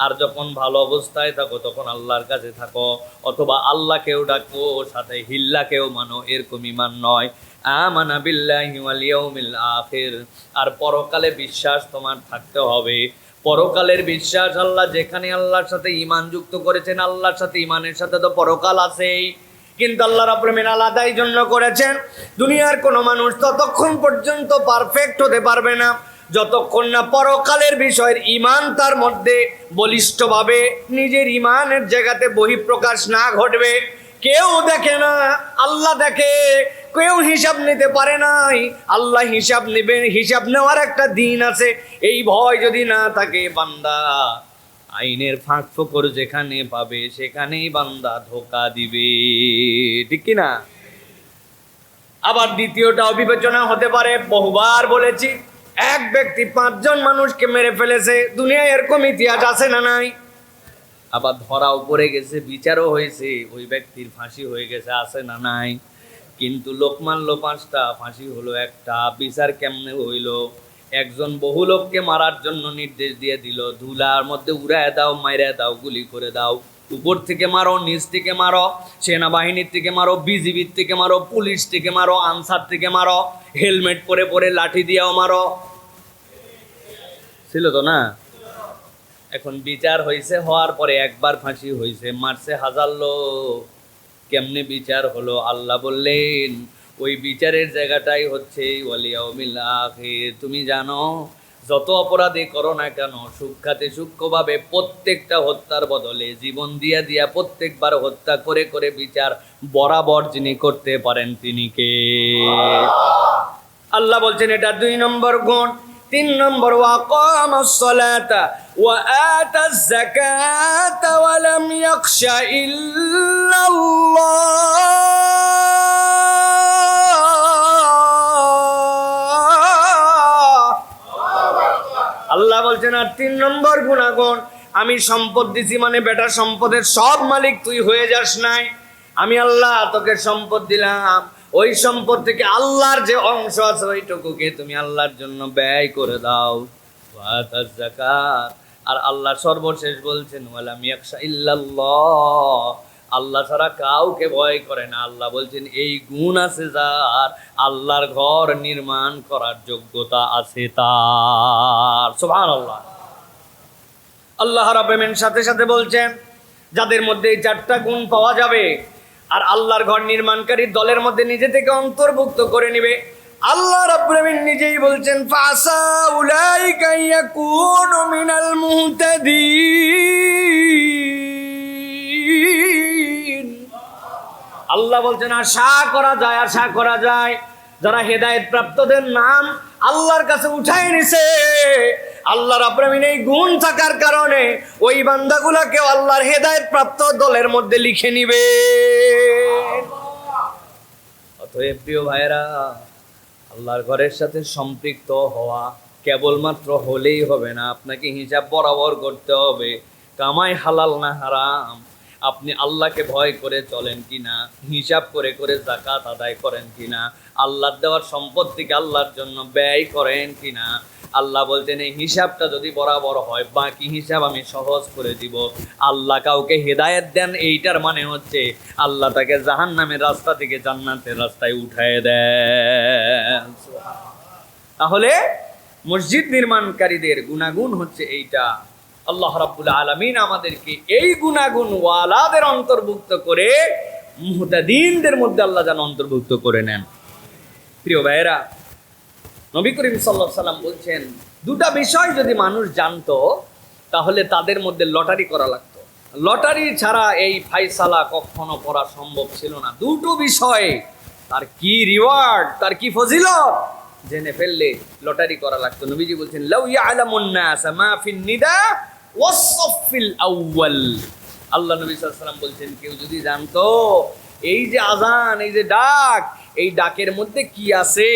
আর যখন ভালো অবস্থায় থাকো তখন আল্লাহর কাছে থাকো, অথবা আল্লাহকেও ডাকো, সাথে হিল্লাকেও মানো, এরকম ইমান নয়। আমানা বিল্লাহি ওয়াল ইয়াউমিল আখির, আর পরকালে বিশ্বাস তোমার থাকতে হবে। পরকালের বিশ্বাস, আল্লাহ যেখানে আল্লাহর সাথে ইমান যুক্ত করেছেন, আল্লাহর সাথে ইমানের সাথে তো পরকাল আছেই, কিন্তু আল্লাহ রাব্বুল আলামিন আলাদাই জন্য করেছেন। দুনিয়ার কোনো মানুষ ততক্ষণ পর্যন্ত পারফেক্ট হতে পারবে না যতক্ষণ না পরকালের বিষয়ের ইমান তার মধ্যে বলিষ্ঠভাবে নিজের ইমানের জায়গাতে বহিঃপ্রকাশ না ঘটবে। কেউ দেখে না, আল্লাহ দেখে। কেউ হিসাব নিতে পারে নাই, আল্লাহ হিসাব নেবে। হিসাব নেওয়ার একটা দিন আছে। এই ভয় যদি না থাকে, বান্দা আইনের ফাঁক ফোকর যেখানে পাবে সেখানেই বান্দা ধোকা দিবে, ঠিক কি না? আবার দ্বিতীয়টাও বিবেচনা হতে পারে। বহুবার বলেছি, এক ব্যক্তি 5 জন মানুষকে মেরে ফেলেছে। দুনিয়ায় এরকম ইতিহাস আছে না নাই? আবার ধরাও পড়ে গেছে, বিচারও হয়েছে, ওই ব্যক্তির ফাঁসি হয়ে গেছে, আছে না নাই? কিন্তু লোক মারলো 5টা, ফাঁসি হলো 1টা। বিচার কেমনে হইল? একজন বহু লোককে মারার জন্য নির্দেশ দিয়ে দিল, ধুলার মধ্যে উড়ায় দাও, মাইরা দাও, গুলি করে দাও। উপর থেকে মারো, নিচ থেকে মারো, সেনাবাহিনীর থেকে মারো, বিজিবির থেকে মারো, পুলিশ থেকে মারো, আনসার থেকে মারো, হেলমেট পরে পরে লাঠি দিয়েও মারো। ছিল তো না? এখন বিচার হয়েছে, হওয়ার পরে একবার ফাঁসি হয়েছে, মারছে 1000 লোক। কেমনে বিচার হলো? আল্লাহ বললেন ওই বিচারের জায়গাটাই হচ্ছে ওয়াল ইয়াউমিল আখির। তুমি জানো, যত অপরাধী করো না কেন, সূক্ষ্মাতে সূক্ষ্মভাবে প্রত্যেকটা হত্যার বদলে জীবন দিয়া দিয়া প্রত্যেকবার হত্যা করে করে বিচার বরাবর যিনি করতে পারেন তিনি কে? আল্লাহ বলছেন এটা 2 নম্বর গুণ। 3 নম্বর, ওয়াকামাস সালাতা ওয়া আতাজ যাকাতা ওয়া লাম ইয়াখশা ইল্লাল্লাহ। আল্লাহ বলছেন আর 3 নম্বর গুণাগুণ, আমি সম্পদ দিছি মানে বেটা সম্পদের সব মালিক তুই হয়ে যাস নাই। আমি আল্লাহ তোকে সম্পদ দিলাম, ওই সম্পদ থেকে আল্লাহর যে অংশ আছে ওইটুকুকে তুমি আল্লাহর জন্য ব্যয় করে দাও। ওয়াতাজ যাকাত, আর আল্লাহ সর্বশেষ বলছেন ওয়ালাম ইয়াখশা ইল্লাল্লাহ, আল্লাহ ছাড়া কাউকে ভয় করে না। আল্লাহ বলছেন এই গুণ আছে যার, আল্লাহর ঘর নির্মাণ করার যোগ্যতা আছে তার। সুবহানাল্লাহ। আল্লাহ রাব্বুল আলামিন সাথে সাথে বলছেন যাদের মধ্যে এই 4টা গুণ পাওয়া যাবে আর আল্লাহর ঘর নির্মাণকারী দলের মধ্যে নিজে থেকে অন্তর্ভুক্ত করে নেবে, আল্লাহ রাব্বুল আলামিন নিজেই বলছেন ফাসা উলাইকা ইয়াকুনু মিনাল মুহতাদিন। আল্লাহ বলছেন আশা করা যায়, আশা করা যায় যারা হেদায়েত প্রাপ্তদের নাম আল্লাহর কাছে উঠায় নিছে, আল্লাহ রাব্বুল আলামিন এই গুণ থাকার কারণে ওই বান্দাগুলোকে আল্লাহর হেদায়েত প্রাপ্ত দলের মধ্যে লিখে নিবে। অতএব প্রিয় ভাইরা, আল্লাহর ঘরের সাথে সম্পৃক্ত হওয়া কেবলমাত্র হলেই হবে না, আপনাকে হিসাব বরাবর করতে হবে। কামাই হালাল না হারাম, আপনি আল্লাহকে ভয় করে চলেন কিনা, হিসাব করে করে যাকাত আদায় করেন কিনা, আল্লাহর দেওয়ার সম্পত্তিকে আল্লাহর জন্য ব্যয় করেন কিনা। আল্লাহ বলছেন এই হিসাবটা যদি বরাবর হয়, বাকি হিসাব আমি সহজ করে দিব। আল্লাহ কাউকে হেদায়েত দেন, এইটার মানে হচ্ছে আল্লাহ তাকে জাহান্নামের রাস্তা থেকে জান্নাতের রাস্তায় উঠায় দেন। তাহলে মসজিদ নির্মাণকারীদের গুণাগুণ হচ্ছে এইটা। আল্লাহ রাব্বুল আলামিন আমাদেরকে এই গুণাগুণ ওয়ালাদের অন্তর্ভুক্ত করে মুহতাদিনদের মধ্যে আল্লাহ যেন অন্তর্ভুক্ত করে নেন। প্রিয় ভাইয়েরা, নবী করিম সাল্লাল্লাহু আলাইহি সাল্লাম বলছেন 2টা বিষয় যদি মানুষ জানতো তাহলে তাদের মধ্যে লটারি করা লাগতো। লটারি ছাড়া এই ফায়সালা কখনো করা সম্ভব ছিল না। 2টো বিষয়, তার কি রিওয়ার্ড, তার কি ফজিলত জেনে ফেললে লটারি করা লাগতো। নবীজি বলছেন লাউ ইয়ালামুন নাস মা ফিন নিদা ওয়াস-সাফিল আউয়াল। আল্লাহ নবী সাল্লাল্লাহু আলাইহি সাল্লাম বলছেন কেউ যদি জানতো এই যে আযান, এই যে ডাক, এই ডাকের মধ্যে কি আছে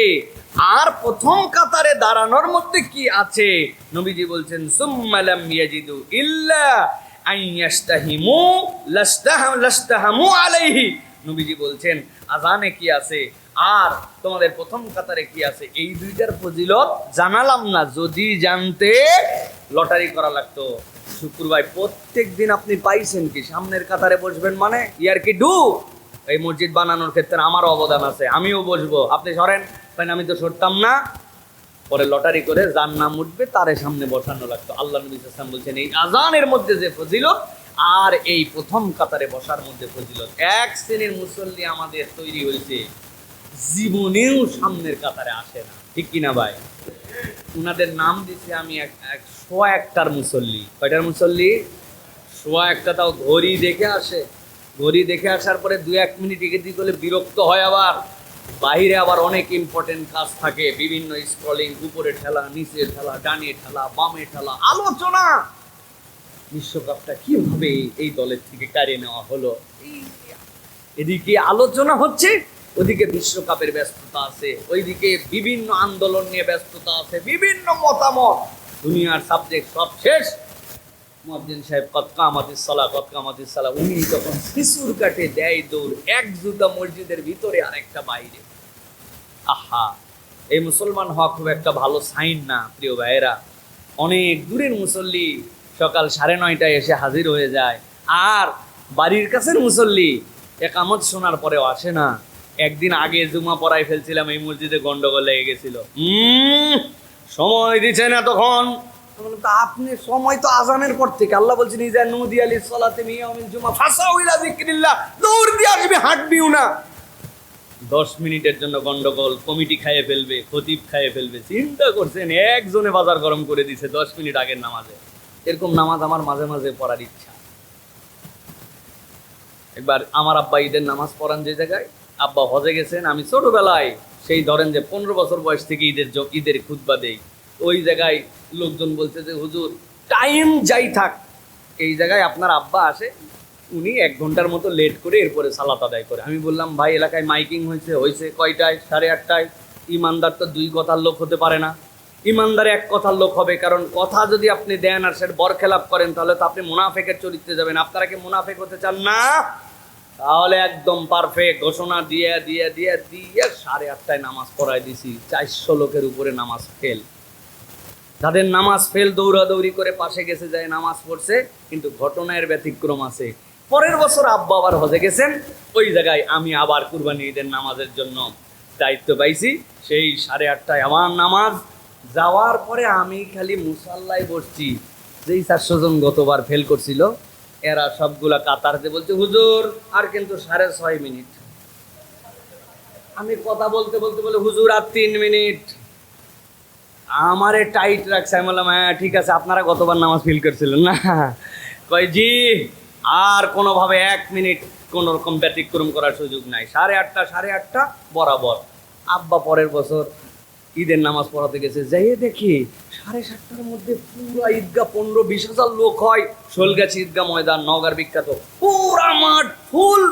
আর প্রথম কাতারে দাঁড়ানোর মধ্যে কি আছে, নবীজি বলছেন সুম্মা লাম ইয়াজিদু ইল্লা আন ইয়াস্তাহিমু লাস্তাহামু আলাইহি। নবীজি বলছেন আযানে কি আছে আর তোমাদের প্রথম কাতারে কি আছে, এই 2টার ফজিলত জানালাম না, যদি জানতে লটারি করা লাগতো। শুক্রবার প্রত্যেক দিন আপনি পাইছেন কি সামনের কাতারে বসবেন, মানে ইয়ার কি ডু এই মসজিদ বানানোর ক্ষেত্রে আমারও অবদান আছে, আমিও বসবো, আপনি সরেন, আমি তো সরতাম না। পরে লটারি করে যার নাম উঠবে তারে সামনে বসানো লাগতো। আল্লাহ নবী সাল্লাল্লাহু আলাইহি ওয়াসাল্লাম বলছেন এই আজানের মধ্যে যে ফজিলত আর এই প্রথম কাতারে বসার মধ্যে ফজিলত, এক শ্রেণীর মুসল্লি আমাদের তৈরি হয়েছে জীবনেও সামনের কাতারে আসে না, ঠিক কিনা ভাই? উনাদের নাম দিছি আমি সোয়া একটার মুসল্লি। কয়টার মুসল্লি? সোয়া একটা। তাও ঘড়ি দেখে আসে, ঘড়ি দেখে আসার পরে 2-1 মিনিট এগিয়ে করলে বিরক্ত হয়। আবার বাইরে আবার অনেক ইম্পর্টেন্ট কাজ থাকে, বিভিন্ন স্ক্রলিং, উপরে ঠেলা, নিচে ঠেলা, ডানে ঠেলা, বামে ঠেলা, আলোচনা বিশ্বকাপটা কিভাবে এই দলের থেকে কারিয়ে নেওয়া হলো, এদিকে আলোচনা হচ্ছে, ওদিকে বিশ্বকাপের ব্যস্ততা আছে, ওইদিকে বিভিন্ন আন্দোলন নিয়ে ব্যস্ততা আছে, বিভিন্ন মতামত, দুনিয়ার সাবজেক্ট সব শেষ। মুয়াজ্জিন সাহেব কত কামাতিস সালাহ, কত কামাতিস সালাহ, উনি তখন শিশুর কাটে দেয় দৌড়, এক জুতা মসজিদের ভিতরে আর একটা বাইরে। আহা, এই মুসলমান হওয়া খুব একটা ভালো সাইন না প্রিয় ভাইয়েরা। অনেক দূরের মুসল্লি সকাল 9:30টায় এসে হাজির হয়ে যায়, আর বাড়ির কাছের মুসল্লি একামত শোনার পরেও আসে না। একদিন আগে জুমা পড়াই ফেলছিলাম, এই মসজিদে গন্ডগোল লেগে গেছিল, সময় দিচ্ছে না তখন। আপনি সময় তো আজানের পর থেকে, আল্লাহ বলছেন ইজা নুদিয়া লিস-সালাতি মিন ইয়াউমিল জুমআ ফাসাউ ইলা যিকরিল্লাহ, দৌড় দিয়ে আসবে, হাঁটবিও না। 10 মিনিটের জন্য গন্ডগোল, কমিটি খাইয়ে ফেলবে, খতিব খাইয়ে ফেলবে। চিন্তা করছেন, একজনে বাজার গরম করে দিছে 10 মিনিট আগের নামাজে। এরকম নামাজ আমার মাঝে মাঝে পড়ার ইচ্ছা। একবার আমার আব্বা ঈদের নামাজ পড়ান যে জায়গায়, আব্বা হজে গেছেন, আমি ছোটবেলায় সেই ধরেন যে 15 বছর বয়স থেকে ঈদের খুতবা দেই, ওই জায়গায় লোকজন বলছে যে হুজুর টাইম যাই থাক, এই জায়গায় আপনার আব্বা আসে, উনি 1 ঘন্টার মতো লেট করে এরপরে সালাত আদায় করে। আমি বললাম ভাই এলাকায় মাইকিং হয়েছে কয়টায়? 8:30টায়। ইমানদার তো 2 কথার লোক হতে পারে না, ইমানদার 1 কথার লোক হবে, কারণ কথা যদি আপনি দেন আর সেটা বরখেলাপ করেন তাহলে তো আপনি মুনাফেকের চরিত্রে যাবেন। আপনারা কি মুনাফেক হতে চান না? তাহলে একদম পারফেক্ট ঘোষণা দিয়ে 8:30টায় নামাজ পড়াই দিছি। 400 লোকের উপরে নামাজ ফেল। যাদের নামাজ ফেল দৌড়াদৌড়ি করে পাশে গেছে, যায় নামাজ পড়ছে, কিন্তু ঘটনার ব্যতিক্রম আছে। পরের বছর আব্বা আবার হজে গেছেন, ওই জায়গায় আমি আবার কুরবানি ঈদের নামাজের জন্য দায়িত্ব পাইছি। সেই 8:30টায় আমার নামাজ যাওয়ার পরে আমি খালি মুসাল্লায় বসছি, যেই 400 জন গতবার ফেল করছিল এরা সবগুলা কাতারতে বলছে হুজুর আর কিন্তু 6.5 মিনিট। আমি কথা বলতে বলতে বলে হুজুর আর 3 মিনিট। আমারে টাইট রাখছে। আমি বললাম হ্যাঁ ঠিক আছে, আপনারা গতবার নামাজ ফেল করছিলেন না? কয় জি, আর কোনোভাবে 1 মিনিট কোনো রকম ব্যতিক্রম করার সুযোগ নাই। 8:30 বরাবর। আব্বা পরের বছর ঈদের নামাজ পড়াতে গেছে, যাইয়ে দেখি 7:30টার মধ্যে পুরা ঈদগাহ 15-20 হাজার লোক হয়। শোলগাছি ঈদগাহ ময়দান, নওগাঁর বিখ্যাত, পুরা মাঠ ফুল।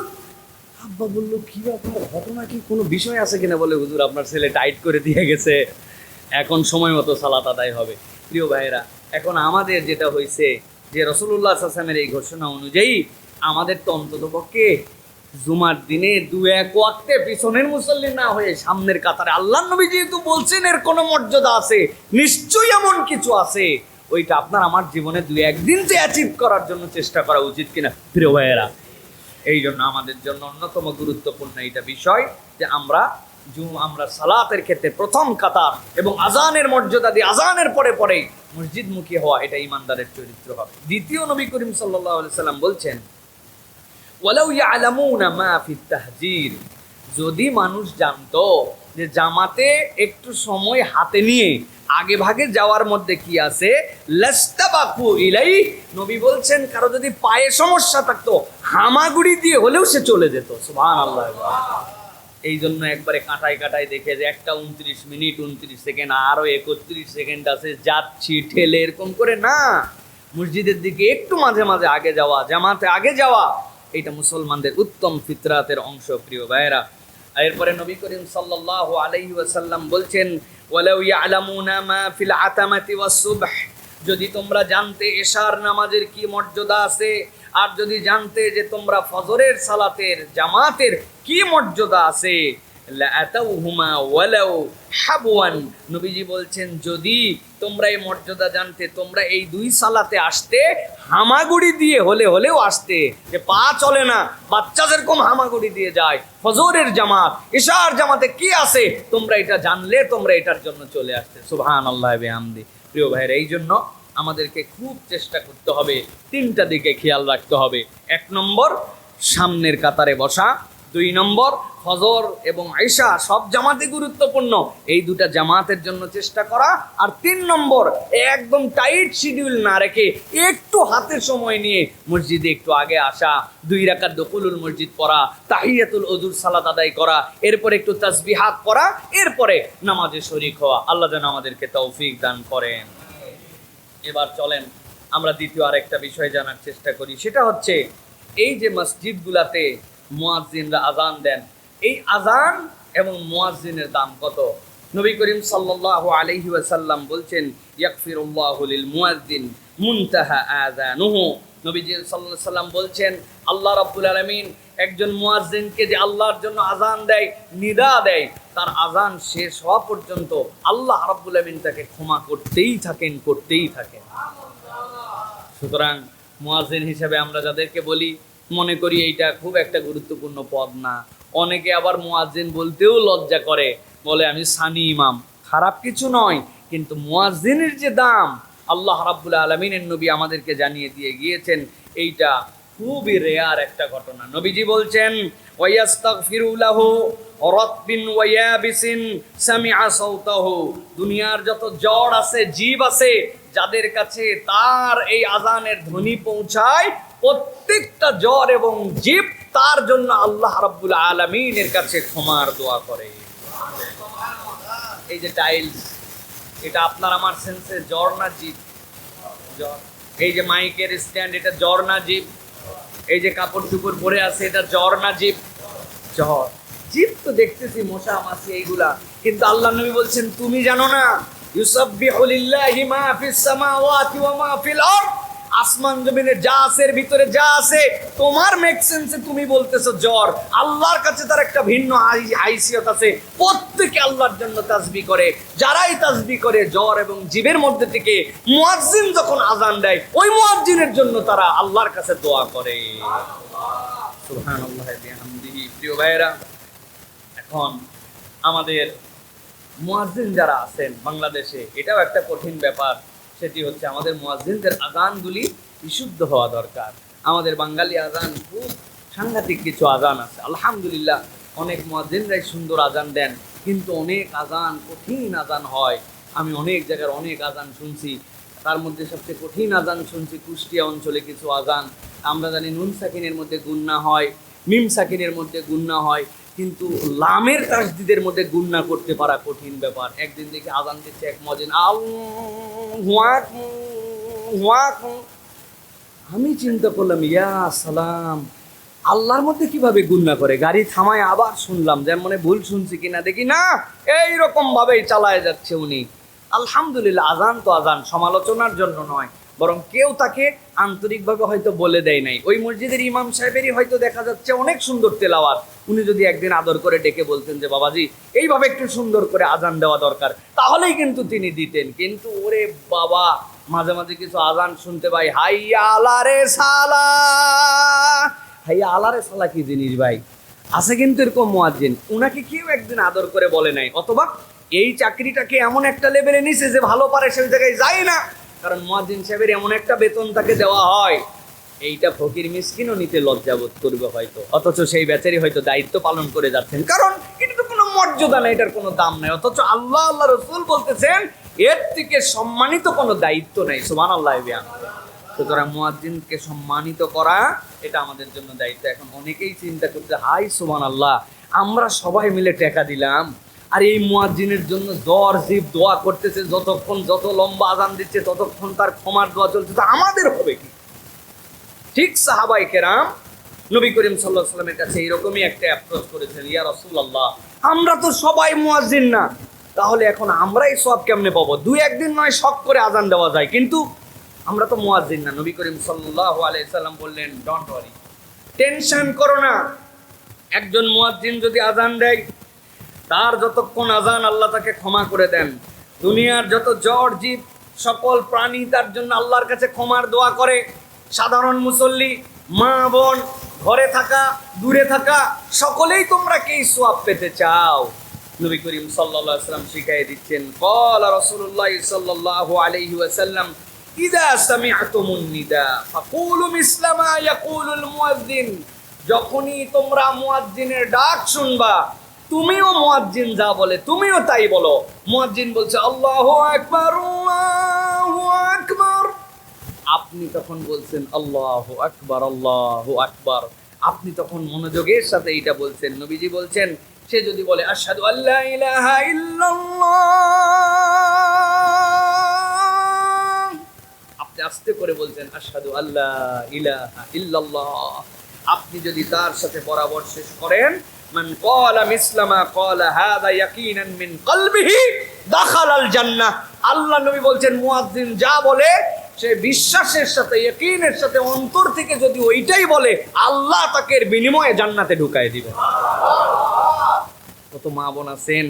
আব্বা বললো কি ব্যাপার, ঘটনা কি, কোনো বিষয় আছে কিনা? বলে হুজুর আপনার ছেলে টাইট করে দিয়ে গেছে, এখন সময় মতো সালাত আদায় হবে। প্রিয় ভাইয়েরা, এখন আমাদের যেটা হয়েছে যে রাসূলুল্লাহ সাল্লাল্লাহু আলাইহি ওয়াসাল্লামের এই ঘোষণা অনুযায়ী আমাদের তো অন্ততপক্ষে জুমার দিনে 2-1 ওয়াক্তে পিছনের মুসল্লি না হয়ে সামনের কাতারে, আল্লাহর নবী যেহেতু বলছেন এর কোনো মর্যাদা আছে, নিশ্চয়ই এমন কিছু আছে, ওইটা আপনার আমার জীবনে 2-1 দিন যে অ্যাচিভ করার জন্য চেষ্টা করা উচিত কিনা প্রিয় ভাইয়েরা? এই জন্য আমাদের জন্য অন্যতম গুরুত্বপূর্ণ এইটা বিষয় যে আমরা সালাতের ক্ষেত্রে প্রথম কাতার এবং আজানের মর্যাদা দিয়ে আজানের পরে পরে মসজিদমুখী হওয়া, এটা ইমানদারের চরিত্র হবে। দ্বিতীয় নবী করিম সাল্লাল্লাহু আলাইহি সাল্লাম বলছেন ওয়ালাউ ইয়ালামুনা মা ফিত তাহজির, যদি মানুষ জানতো যে জামাতে একটু সময় হাতে নিয়ে আগে ভাগে যাওয়ার মধ্যে কি আছে, লাস্তাবাকু ইলাই, নবী বলছেন কারো যদি পায়ে সমস্যা থাকতো হামাগুড়ি দিয়ে হলেও সে চলে যেত। সুবহানাল্লাহ। এই জন্য একবারে কাটায় দেখে যে একটা 29 মিনিট 29 সেকেন্ড, আরো 31 সেকেন্ড আছে, যাচ্ছি ঠেলে, এরকম করে না। মসজিদের দিকে একটু মাঝে মাঝে আগে যাওয়া, জামাতে আগে যাওয়া, এটা মুসলমানদের উত্তম ফিতরাতের অংশ প্রিয় ভাইয়েরা। এরপরে নবী করিম সাল্লাল্লাহু আলাইহি ওয়াসাল্লাম বলছেন ওয়ালাউ ইয়ালামুনা মা ফিল আতামাতি ওয়াস সুবহ, যদি তোমরা জানতে এশার নামাজের কি মর্যাদা আছে, আর যদি জানতে যে তোমরা ফজরের সালাতের জামাতের কি মর্যাদা আছে, লাআতাউহুমা ওয়ালাউ হাবওয়ান। নবীজি বলছেন যদি তোমরা এই মর্যাদা জানতে, তোমরা এই দুই সালাতে আসতে হামাগুড়ি দিয়ে হলেও আসতে। যে পা চলে না, বাচ্চা যেরকম হামাগুড়ি দিয়ে যায়, ফজরের জামাত, ইশার জামাতে কি আছে তোমরা এটা জানলে তোমরা এটার জন্য চলে আসতে। সুবহানাল্লাহি বিহামদি। প্রিয় ভাইরা, এই জন্য আমাদেরকে খুব চেষ্টা করতে হবে, তিনটা দিকে খেয়াল রাখতে হবে। 1 নম্বর সামনের কাতারে বসা, 2 নম্বর ফজর এবং আয়েশা সব জামাতে গুরুত্বপূর্ণ, এই দুটা জামাতের জন্য চেষ্টা করা। আর 3 নম্বর একদম টাইট শিডিউল না রেখে একটু হাতে সময় নিয়ে মসজিদে একটু আগে আসা, 2 রাকাত দখুলুল মসজিদ পড়া, তাহিয়াতুল ওযুর সালাত আদায় করা, এরপরে একটু তাসবিহাত পড়া, এরপরে নামাজে শরীক হওয়া। আল্লাহ যেন আমাদেরকে তৌফিক দান করেন। এবার চলেন আমরা দ্বিতীয় আরেকটা বিষয় জানার চেষ্টা করি। সেটা হচ্ছে এই যে মসজিদগুলাতে মুয়াজ্জিনরা আজান দেন, এই আজান এবং মুয়াজ্জিনের দাম কত? নবী করিম সাল্লাল্লাহু আলাইহি ওয়াসাল্লাম বলছেন, ইয়াগফিরুল্লাহু লিল মুয়াজ্জিন মুনতাহা আযানুহু। নবীজি সাল্লাল্লাহু আলাইহি সাল্লাম বলছেন, আল্লাহ রাব্বুল আলামিন একজন মুয়াজ্জিনকে যে আল্লাহর জন্য আজান দেয়, নিদা দেয়, তার আজান শেষ হওয়া পর্যন্ত আল্লাহ রাব্বুল আলামিন তাকে ক্ষমা করতেই থাকেন। সুতরাং মুয়াজ্জিন হিসেবে আমরা যাদেরকে বলি, মনে করি এইটা খুব একটা গুরুত্বপূর্ণ পদ না। অনেকে আবার মুয়াজ্জিন বলতেও লজ্জা করে, বলে আমি সানি ইমাম। খারাপ কিছু নয়, কিন্তু মুয়াজ্জিনের যে দাম আল্লাহ রাব্বুল আলামিনের নবী আমাদেরকে জানিয়ে দিয়ে গিয়েছেন, এইটা খুবই রেয়ার একটা ঘটনা। নবীজি বলছেন, ওয়ায়াস্তাগফিরু লাহু রাতবিন ওয়া ইয়াবিসিন সামিআ সাওতাহু। দুনিয়ার যত জ্বর আছে, জীব আছে, যাদের কাছে তার এই আজানের ধ্বনি পৌঁছায়, প্রত্যেকটা জ্বর এবং জীব তার জন্য আল্লাহ রাব্বুল আলামিনের কাছে ক্ষমার দোয়া করে। এই যে টাইলস, এটা আপনার আমার সেন্সে জ্বর না জীব? জ্বর। এই যে মাইকের স্ট্যান্ড, এটা জ্বর না জীব? এই যে কাপড় চুপড় পরে আছে, এটা জ্বর না জীব? জ্বর। জীব তো দেখতেছি মশা মাছি এইগুলা, কিন্তু আল্লাহ নবী বলছেন তুমি জানো না, ইউসাব্বিহু লিল্লাহি মা ফিস সামাওয়াতি ওয়া মা ফিল আরদ। আসমান জমিনে যা আছে, এর ভিতরে যা আছে, তোমার মেক সেন্সে তুমি বলতেছো জ্বর, আল্লাহর কাছে তার একটা ভিন্ন হাইসিয়ত আছে। প্রত্যেকে আল্লাহর জন্য তাসবিহ করে। যারাই তাসবিহ করে জ্বর এবং জীবের মধ্যে থেকে মুয়াজ্জিন যখন আজান দেয়, ওই মুয়াজ্জিনের জন্য তারা আল্লাহর কাছে দোয়া করে। সুবহানাল্লাহি বিহামদিহি। প্রিয় ভাইরা, এখন আমাদের মুয়াজ্জিন যারা আছেন বাংলাদেশে, এটাও একটা কঠিন ব্যাপার। সেটি হচ্ছে আমাদের মুয়াজ্জিনদের আজানগুলি বিশুদ্ধ হওয়া দরকার। আমাদের বাঙালি আজান খুব সাংঘাতিক কিছু আজান আছে। আলহামদুলিল্লাহ অনেক মুয়াজ্জিনরাই সুন্দর আজান দেন, কিন্তু অনেক আজান কঠিন আজান হয়। আমি অনেক জায়গার অনেক আজান শুনছি, তার মধ্যে সবচেয়ে কঠিন আজান শুনছি কুষ্টিয়া অঞ্চলে কিছু আজান। আমরা জানি নুন সাকিনের মধ্যে গুন্না হয়, মিম সাকিনের মধ্যে গুন্না হয়, কিন্তু লামের তাসদিদের মধ্যে গুন্না করতে পারা কঠিন ব্যাপার। একদিন দেখে আজান দিচ্ছে এক মুয়াজ্জিন, আমি চিন্তা করলাম, ইয়া সালাম, আল্লাহর মধ্যে কিভাবে গুন্না করে? গাড়ি থামায় আবার শুনলাম, যেন মনে ভুল শুনছি কিনা, দেখি না এইরকম ভাবেই চালায় যাচ্ছে উনি। আলহামদুলিল্লাহ, আজান তো আজান, সমালোচনার জন্য নয়, বরং কেউ তাকে আন্তরিকভাবে হয়তো বলে দেয় নাই। ওই মসজিদের ইমাম সাহেবেরই হয়তো দেখা যাচ্ছে অনেক সুন্দর তেলাওয়াত, উনি যদি একদিন আদর করে ডেকে বলতেন যে বাবাজি এইভাবে একটু সুন্দর করে আজান দেওয়া দরকার, তাহলেই কিন্তু তিনি দিতেন। কিন্তু ওরে বাবা, মাঝে মাঝে কিছু আজান শুনতে পাই, হাইয়া আলারে সালা। হাইয়া আলারে সালা কি জিনিস ভাই? আছে কিন্তু এরকম মুয়াজ্জিন, উনাকে কেউ একদিন আদর করে বলে নাই, অথবা এই চাকরিটাকে এমন একটা লেভেলে নিছে যে ভালো পারে সেই জায়গায় যায় না, কারণ মুয়াজ্জিন সাহেবের এমন একটা বেতন তাকে দেওয়া হয়, এইটা ফকির মিসকিনও নিতে লজ্জাবোধ করবে হয়তো, অথচ সেই বেচারি হয়তো দায়িত্ব পালন করে যাচ্ছেন, কারণ এটা তো কোনো মর্যাদা নেই, এটার কোনো দাম নাই। অথচ আল্লাহ রাসূল বলতেছেন এর থেকে সম্মানিত কোনো দায়িত্ব নেই। সুবহানাল্লাহ। সুতরাং মুয়াজ্জিনকে সম্মানিত করা এটা আমাদের জন্য দায়িত্ব। এখন অনেকেই চিন্তা করতে, হাই সুবহানাল্লাহ, আমরা সবাই মিলে টাকা দিলাম, আর এই মুয়াজ্জিনের জন্য জ্বর জীব দোয়া করতেছে, যতক্ষণ যত লম্বা আজান দিচ্ছে ততক্ষণ তার ক্ষমার দোয়া চলছে, তো আমাদের হবে কি? ঠিক সাহাবায়ে কেরাম নবী করিম সাল্লাল্লাহু আলাইহি ওয়াসাল্লামের কাছে এরকমই একটা অ্যাপ্রোচ করেছেন, ইয়া রাসূলুল্লাহ, আমরা তো সবাই মুয়াজ্জিন না, তাহলে এখন আমরাই সব কেমনে পাবো? 2-1 দিন নয় শখ করে আজান দেওয়া যায়, কিন্তু আমরা তো মুয়াজ্জিন না। নবী করিম সাল্লাল্লাহু আলাইহি ওয়াসাল্লাম বললেন, ডোন্ট ওয়ারি, টেনশন করো না। একজন মুয়াজ্জিন যদি আজান দেয়, তার যতক্ষণ আজান আল্লাহ তাকে ক্ষমা করে দেন। দুনিয়ার যত জড় জীব সকল প্রাণী তার জন্য আল্লাহর কাছে ক্ষমার দোয়া করে। সাধারণ মুসল্লি, মা বোন, ঘরে থাকা দূরে থাকা সকলেই তোমরা কি সওয়াব পেতে চাও? নবী করিম সাল্লাল্লাহু আলাইহি ওয়াসাল্লাম শিখিয়ে দিচ্ছেন, ক্বালা রাসূলুল্লাহ সাল্লাল্লাহু আলাইহি ওয়াসাল্লাম, ইযা সামি'তুমুন নিদা ফাকুলু মিসলা মা ইয়াকুলুল মুয়াজ্জিন। যখনই তোমরা মুয়াজ্জিনের ডাক শুনবা, তুমিও মুয়াজ্জিন যা বলে তুমিও তাই বলো। মুয়াজ্জিন বলছে আল্লাহু আকবার, আল্লাহু আকবার, আপনি তখন বলছেন আল্লাহু আকবার, আল্লাহু আকবার। আপনি তখন মনোযোগের সাথে এটা বলছেন। নবীজি বলছেন, সে যদি বলে আশহাদু আল্লা ইলাহা ইল্লাল্লাহ, আপনি আস্তে করে বলছেন আশহাদু আল্লা ইলাহা ইল্লাল্লাহ। আপনি যদি তার সাথে বরাবর শেষ করেন, মান ক্বালা মিসলা মা ক্বালা হাযা ইয়াকিনান মিন কলবিহি দাখালাল জান্নাহ। আল্লাহ নবী বলছেন, মুয়াজ্জিন যা বলে সে বিশ্বাসের সাথে, ইয়াকিনের সাথে, অন্তর থেকে যদি ওইটাই বলে, আল্লাহ তাকে এর বিনিময়ে জান্নাতে ঢুকায় দিবে। কত মা বোন আছেন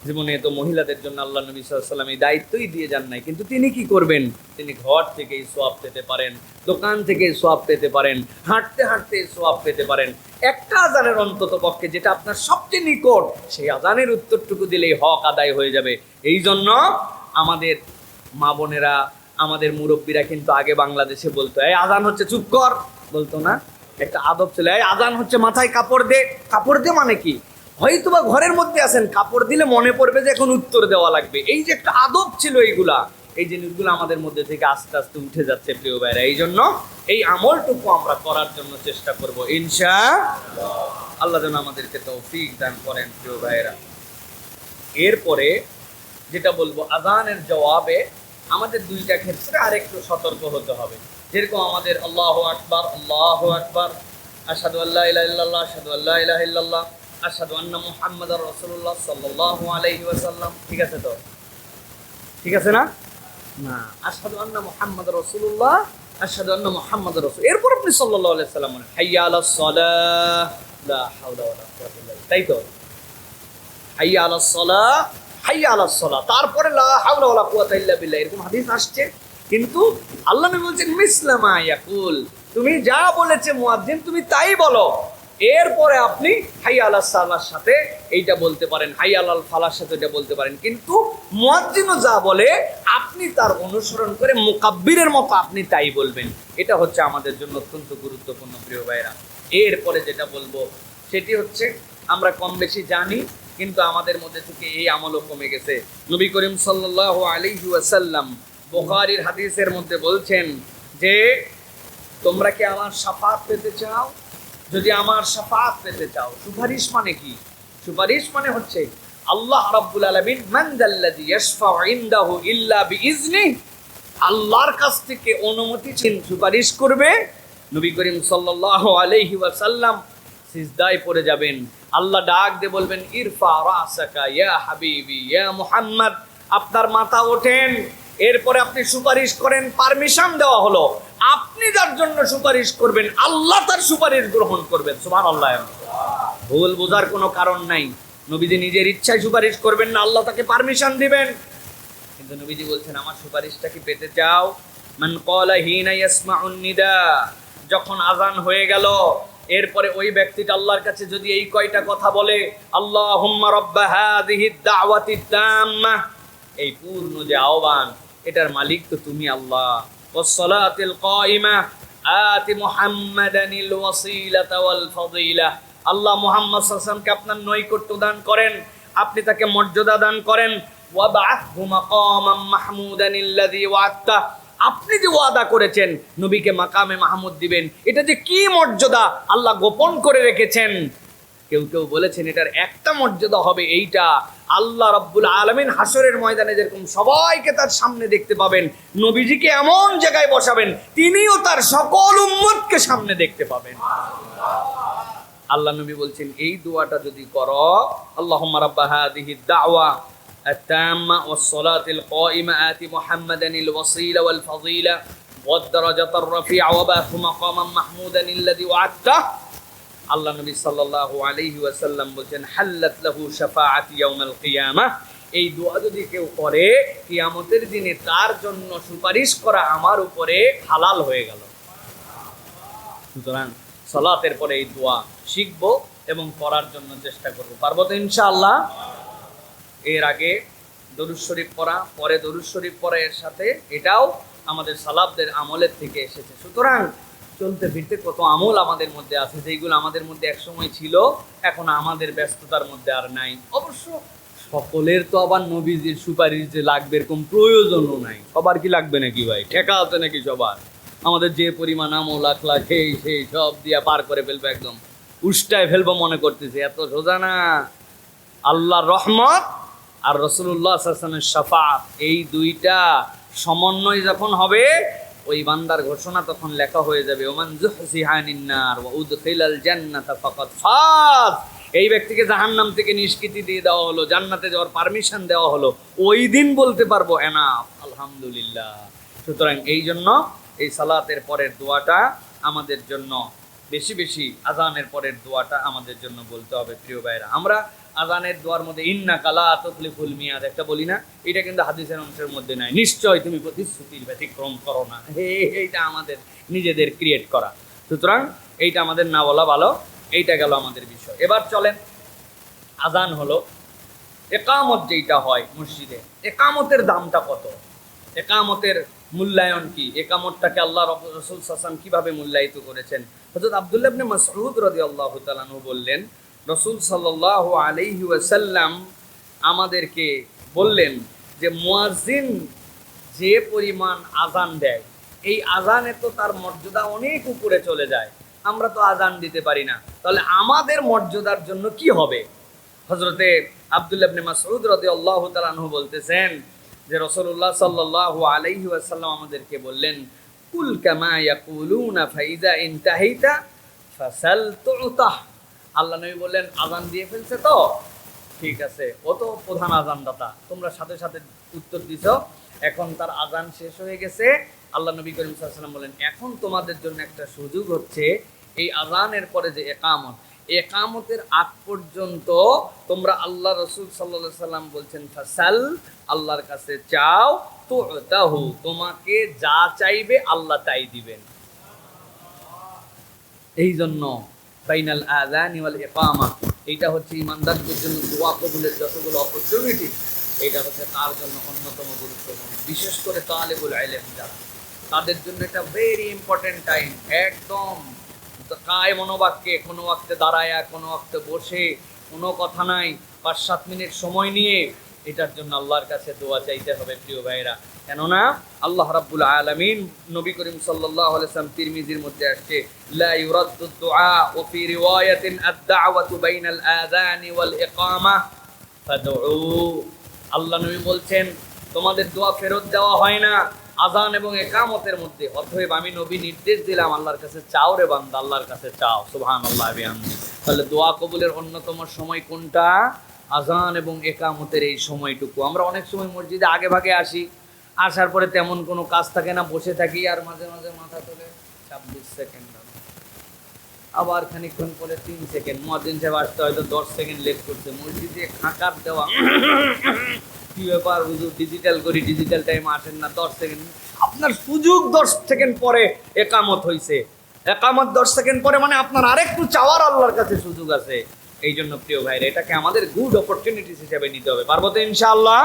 জীবনে, তো মহিলাদের জন্য আল্লাহ নবী সাল্লাল্লাহু আলাইহি ওয়াসাল্লাম এই দায়িত্বই দিয়ে যান নাই, কিন্তু তিনি কি করবেন? তিনি ঘর থেকেই সওয়াব পেতে পারেন, দোকান থেকে সওয়াব পেতে পারেন, হাঁটতে হাঁটতে সওয়াব পেতে পারেন। একটা আজানের অন্তত পক্ষে, যেটা আপনার সবচেয়ে নিকট, সেই আজানের উত্তরটুকু দিলেই হক আদায় হয়ে যাবে। এই জন্য আমাদের মা বোনেরা, আমাদের মুরব্বীরা কিন্তু আগে বাংলাদেশে বলতো, এই আজান হচ্ছে চুপ কর, বলতো না? একটা আদব ছিল, এই আজান হচ্ছে মাথায় কাপড় দে। কাপড় দে মানে কি? হয়তোবা ঘরের মধ্যে আছেন, কাপড় দিলে মনে পড়বে যে এখন উত্তর দেওয়া লাগবে। এই যে একটা আদব ছিল, এইগুলা, এই জিনিসগুলো আমাদের মধ্যে থেকে আস্তে আস্তে উঠে যাচ্ছে প্রিয় ভাইরা। এই জন্য এই আমলটুকু আমরা করার জন্য চেষ্টা করব ইনশাআল্লাহ। আল্লাহ যেন আমাদেরকে তৌফিক দান করেন প্রিয় ভাইরা। এরপরে যেটা বলবো, আজানের জবাবে আমাদের দুইটা ক্ষেত্রে আরেকটু সতর্ক হতে হবে। যেরকম আমাদের আল্লাহু আকবার, আল্লাহু আকবার, আশহাদু আল্লা ইলাহা ইল্লাল্লাহ, আশহাদু আল্লা ইলাহা ইল্লাল্লাহ, আশহাদু আন্না মুহাম্মাদার রাসূলুল্লাহ সাল্লাল্লাহু আলাইহি ওয়াসাল্লাম। ঠিক আছে তো? ঠিক আছে না? না, আশহাদু আন্না মুহাম্মাদার রাসূলুল্লাহ, আশহাদু আন্না মুহাম্মাদার রাসূল। এরপর আপনি সাল্লাল্লাহু আলাইহি ওয়াসাল্লাম বলেন, হাইয়া আলাস সালাহ, লা হাওলা ওয়ালা কুওয়াতা ইল্লা বিল্লাহ। তাই তো? হাইয়া আলাস সালাহ, হাইয়া আলাস সালাহ, তারপরে লা হাওলা ওয়ালা কুওয়াতা ইল্লা বিল্লাহ, এরকম হাদিস আসছে। কিন্তু আল্লাহ নবী বলছেন মিসলা মা ইয়াকুল, তুমি যা বলেছে মুয়াজ্জিন তুমি তাই বলো। এরপরে আপনি হাইয়া আলাস সালাহর সাথে এইটা বলতে পারেন, হাইয়া আলাল ফালাহর সাথে এটা বলতে পারেন, কিন্তু মুয়াজ্জিনও যা বলে আপনি তার অনুসরণ করে মুকাব্বিরের মতো আপনি তাই বলবেন। এটা হচ্ছে আমাদের জন্য অত্যন্ত গুরুত্বপূর্ণ প্রিয় ভাইরা। এরপরে যেটা বলবো সেটি হচ্ছে, আমরা কম বেশি জানি, কিন্তু আমাদের মধ্যে থেকে এই আমলও কমে গেছে। নবী করিম সাল্লাল্লাহু আলাইহি ওয়াসাল্লাম বুখারীর হাদিসের মধ্যে বলছেন যে, তোমরা কি আমার শাফাআত পেতে চাও? যদি আমার শাফাআত পেতে চাও, সুপারিশ মানে কি? সুপারিশ মানে হচ্ছে আল্লাহ রাব্বুল আলামিন, মান যাল্লাযী ইয়াশফাউ ইনদাহু ইল্লা বিইজনিহি, আল্লাহর কাছ থেকে অনুমতি চেয়ে সুপারিশ করবে। নবী করিম সাল্লাল্লাহু আলাইহি ওয়াসাল্লাম সিজদায় পড়ে যাবেন, আল্লাহ ডাক দিয়ে বলবেন, ইরফা রাসাকা ইয়া হাবিবি ইয়া মুহাম্মদ, আপনার মাথা ওঠেন। এরপরে আপনি সুপারিশ করেন, পারমিশন দেওয়া হলো। আপনি যার জন্য সুপারিশ করবেন, আল্লাহ তার সুপারিশ গ্রহণ করবেন। সুবহানাল্লাহ। ভুল বোঝার কোনো কারণ নাই। নবীজি নিজের ইচ্ছায় সুপারিশ করবেন না, আল্লাহ তাকে পারমিশন দিবেন। কিন্তু নবীজি বলছেন, আমার সুপারিশটা কি পেতে চাও? মান ক্বালা হিনা ইয়াসমাউন নিদা, যখন আজান হয়ে গেল, এরপরে ওই ব্যক্তিটা আল্লাহর কাছে যদি এই কয়টা কথা বলে, আল্লাহুম্মা রাব্বা হাযিহিদ দাওয়াতিত তাম্মাহ, এই পূর্ণ যে আহ্বান, এটার মালিক তো তুমি আল্লাহ। ওয়াস সালাতিল কাইমা আতি মুহাম্মাদানিল ওয়াসিলাতা ওয়াল ফাদিলা, আল্লাহ মুহাম্মদ সাল্লাল্লাহু আলাইহি ওয়াসাল্লামকে আপনার নৈকট্য দান করেন, আপনি তাকে মর্যাদা দান করেন। ওয়া বা'আথহু মাকামান মাহমুদানিল্লাযী ওয়া'আদতা, আপনি যে ওয়াদা করেছেন নবীকে মাকামে মাহমুদ দিবেন, এটা যে কি মর্যাদা আল্লাহ গোপন করে রেখেছেন। কেউ কেউ বলেছেন এটার একটা মর্যাদা হবে এইটা, আল্লাহ রাব্বুল আলামিন হাসরের ময়দানে যেরকম সবাইকে তার সামনে দেখতে পাবেন, নবীজিকে এমন জায়গায় বসাবেন তিনিও তার সকল উম্মতকে সামনে দেখতে পাবেন। আল্লাহ নবী বলছেন, এই দোয়াটা যদি করো, আল্লাহুম্মা রাব্বা হাযিহিদ দাওয়া التامة والصلاة القائمة آتي محمدا الوسيلة والفضيلة والدرجة الرفيعة وبعثه مقاما محمودا الذي وعدته আল্লাহ নবী সাল্লাল্লাহু আলাইহি ওয়াসাল্লাম বলছেন হাল্লাত লাহু শাফাআতি ইয়াউমাল কিয়ামাহ, এই দোয়া যদি কেউ করে কিয়ামতের দিনে তার জন্য সুপারিশ করা আমার উপরে হালাল হয়ে গেল। সুতরাং সালাতের পরে এই দোয়া শিখবো এবং পড়ার জন্য চেষ্টা করব। পারবো তো ইনশাআল্লাহ? এর আগে দরুদ শরীফ পড়া, পরে দরুদ শরীফ পড়া, এর সাথে এটাও আমাদের সালাফদের আমলের থেকে এসেছে। সুতরাং চলতে ফিরতে কত আমল আমাদের মধ্যে আছে যেগুলো আমাদের মধ্যে একসময় ছিল, এখন আমাদের ব্যস্ততার মধ্যে আর নাই। অবশ্য সকলের তো আবার নবীজির সুপারিশ যে লাগবে এরকম প্রয়োজনও নাই। সবার কি লাগবে নাকি ভাই? ঠেকা আছে নাকি সবার? আমাদের যে পরিমাণ আমল আখলাক সেই সব দিয়া পার করে ফেলবো, একদম উষ্টায় ফেলবো মনে করতেছে। এত সোজা না। আল্লাহর রহমত আর রাসূলুল্লাহ সাল্লাল্লাহু আলাইহি ওয়াসাল্লামের শাফাআত, এই দুইটা সমন্বয় যখন হবে, ওই বান্দার ঘোষণা তখন লেখা হয়ে যাবে, ওমান যুহজিহা আনিন নার ওয়া উদখিলাল জান্নাতা ফাকাদ ফাজ। এই ব্যক্তিকে জাহান্নাম থেকে নিষ্কৃতি দিয়ে দেওয়া হলো, জান্নাতে যাওয়ার পারমিশন দেওয়া হলো। ওই দিন বলতে পারবো এনাফ, আলহামদুলিল্লাহ। সুতরাং এই জন্য এই সালাতের পরের দোয়াটা আমাদের জন্য বেশি বেশি, আজানের পরের দোয়াটা আমাদের জন্য বলতে হবে। প্রিয় ভাইরা, আমরা আজানের দোয়ার মধ্যে ইন্নাকা লা তুখলিফুল মিয়াদ একটা বলি না, এটা কিন্তু হাদিসের অংশের মধ্যে নাই। নিশ্চয় তুমি প্রতিশ্রুতির ব্যতিক্রম করো না, এইটা আমাদের নিজেদের ক্রিয়েট করা। সুতরাং এইটা আমাদের না বলা ভালো। এইটা গেল আমাদের বিষয়। এবার চলেন, আজান হলো, একামত যেটা হয় মসজিদে, একামতের দামটা কত? একামতের মূল্যায়ন কি? একামতটাকে আল্লাহ রাসূল সাল্লাল্লাহু আলাইহি ওয়াসাল্লাম কিভাবে মূল্যায়িত করেছেন? হযরত আব্দুল্লাহ ইবনে মাসউদ রাদিয়াল্লাহু তাআলা আনহু বললেন, রাসূল সাল্লাল্লাহু আলাইহি ওয়াসাল্লাম আমাদেরকে বললেন যে মুয়াজ্জিন যে পরিমাণ আজান দেয়, এই আজানে তো তার মর্যাদা অনেক উপরে চলে যায়। আমরা তো আজান দিতে পারি না, তাহলে আমাদের মর্যাদার জন্য কি হবে? হযরতে আব্দুল্লাহ ইবনে মাসউদ রাদিয়াল্লাহু তাআলা আনহু বলতেছেন যে রাসূলুল্লাহ সাল্লাল্লাহু আলাইহি ওয়াসাল্লাম আমাদেরকে বললেন, কুল কামা ইয়াকুলুনা ফাইদা ইনতাহিতা ফাসাল তুতাহ। আল্লাহ নবী বললেন, আজান দিয়ে ফেলছে তো ঠিক আছে, ও তো প্রধান আজানদাতা, তোমরা সাথে সাথে উত্তর দিছো, এখন তার আজান শেষ হয়ে গেছে। আল্লাহ নবী করিম সাল্লাল্লাহু আলাইহি ওয়াসাল্লাম বলেন, এখন তোমাদের জন্য একটা সুযোগ হচ্ছে, এই আজানের পরে যে একামত, একামতের আগ পর্যন্ত তোমরা আল্লাহ রাসূল সাল্লাল্লাহু আলাইহি ওয়াসাল্লাম বলছেন ফাসাল, আল্লাহর কাছে চাও, তুতাহু, তোমাকে যা চাইবে আল্লাহ তাই দিবেন। এই জন্য বাইনাল আযানি ওয়াল ইকামা, এইটা হচ্ছে ইমানদারদের জন্য দোয়া কবুলের যতগুলো অপরচুনিটি, এটা হচ্ছে তার জন্য অন্যতম গুরুত্বপূর্ণ। বিশেষ করে তালিবুল ইলম যারা, তাদের জন্য এটা ভেরি ইম্পর্টেন্ট টাইম। একদম কায় মনোবাক্যে, কোনো ওয়াক্তে দাঁড়ায়া, কোনো ওয়াক্তে বসে, কোনো কথা নাই, 5-7 মিনিট সময় নিয়ে এটার জন্য আল্লাহর কাছে দোয়া চাইতে হবে। প্রিয় ভাইরা, কেননা আল্লাহ রাব্বুল আলামিন, নবী করিম সাল্লাল্লাহু আলাইহি ওয়াসাল্লাম তিরমিজির মধ্যে আসছে, লা ইউরাদ্দু দুআ ওয়া ফি রিওয়ায়াতিন আদ-দাওয়াতু বাইনাল আযানি ওয়াল ইকামা ফাদউ। আল্লাহ নবী বলছেন, তোমাদের দোয়া ফেরত দেওয়া হয় না আজান এবং একামতের মধ্যে। অতএব আমি নবী নির্দেশ দিলাম, আল্লাহর কাছে চাও রে বান্দা, আল্লাহর কাছে চাও। সুবহানাল্লাহ বিহামদি। তাহলে দোয়া কবুলের অন্যতম সময় কোনটা? আজান এবং একামতের এই সময়টুকু। আমরা অনেক সময় মসজিদে আগে ভাগে আসি, আসার পরে তেমন কোনো কাজ থাকে না, বসে থাকি, আর মাঝে মাঝে মাথা তোলে 26 সেকেন্ড, আবার খানিকক্ষণ পরে 3 সেকেন্ড, মুয়াজ্জিন সাহেব আসতে হয়তো 10 সেকেন্ড লেট করছে। মসজিদে খাকার দেওয়া, কি ব্যাপার হুজুর, ডিজিটাল করি, ডিজিটাল টাইম আসেন না, 10 সেকেন্ড। আপনার সুযোগ 10 সেকেন্ড পরে একামত হইছে, একামত 10 সেকেন্ড পরে, মানে আপনার আরেকটু চাওয়ার আল্লাহর কাছে সুযোগ আছে। এই জন্য প্রিয় ভাইরা, এটাকে আমাদের গুড অপরচুনিটিস হিসেবে নিতে হবে। পারবো তো ইনশাআল্লাহ?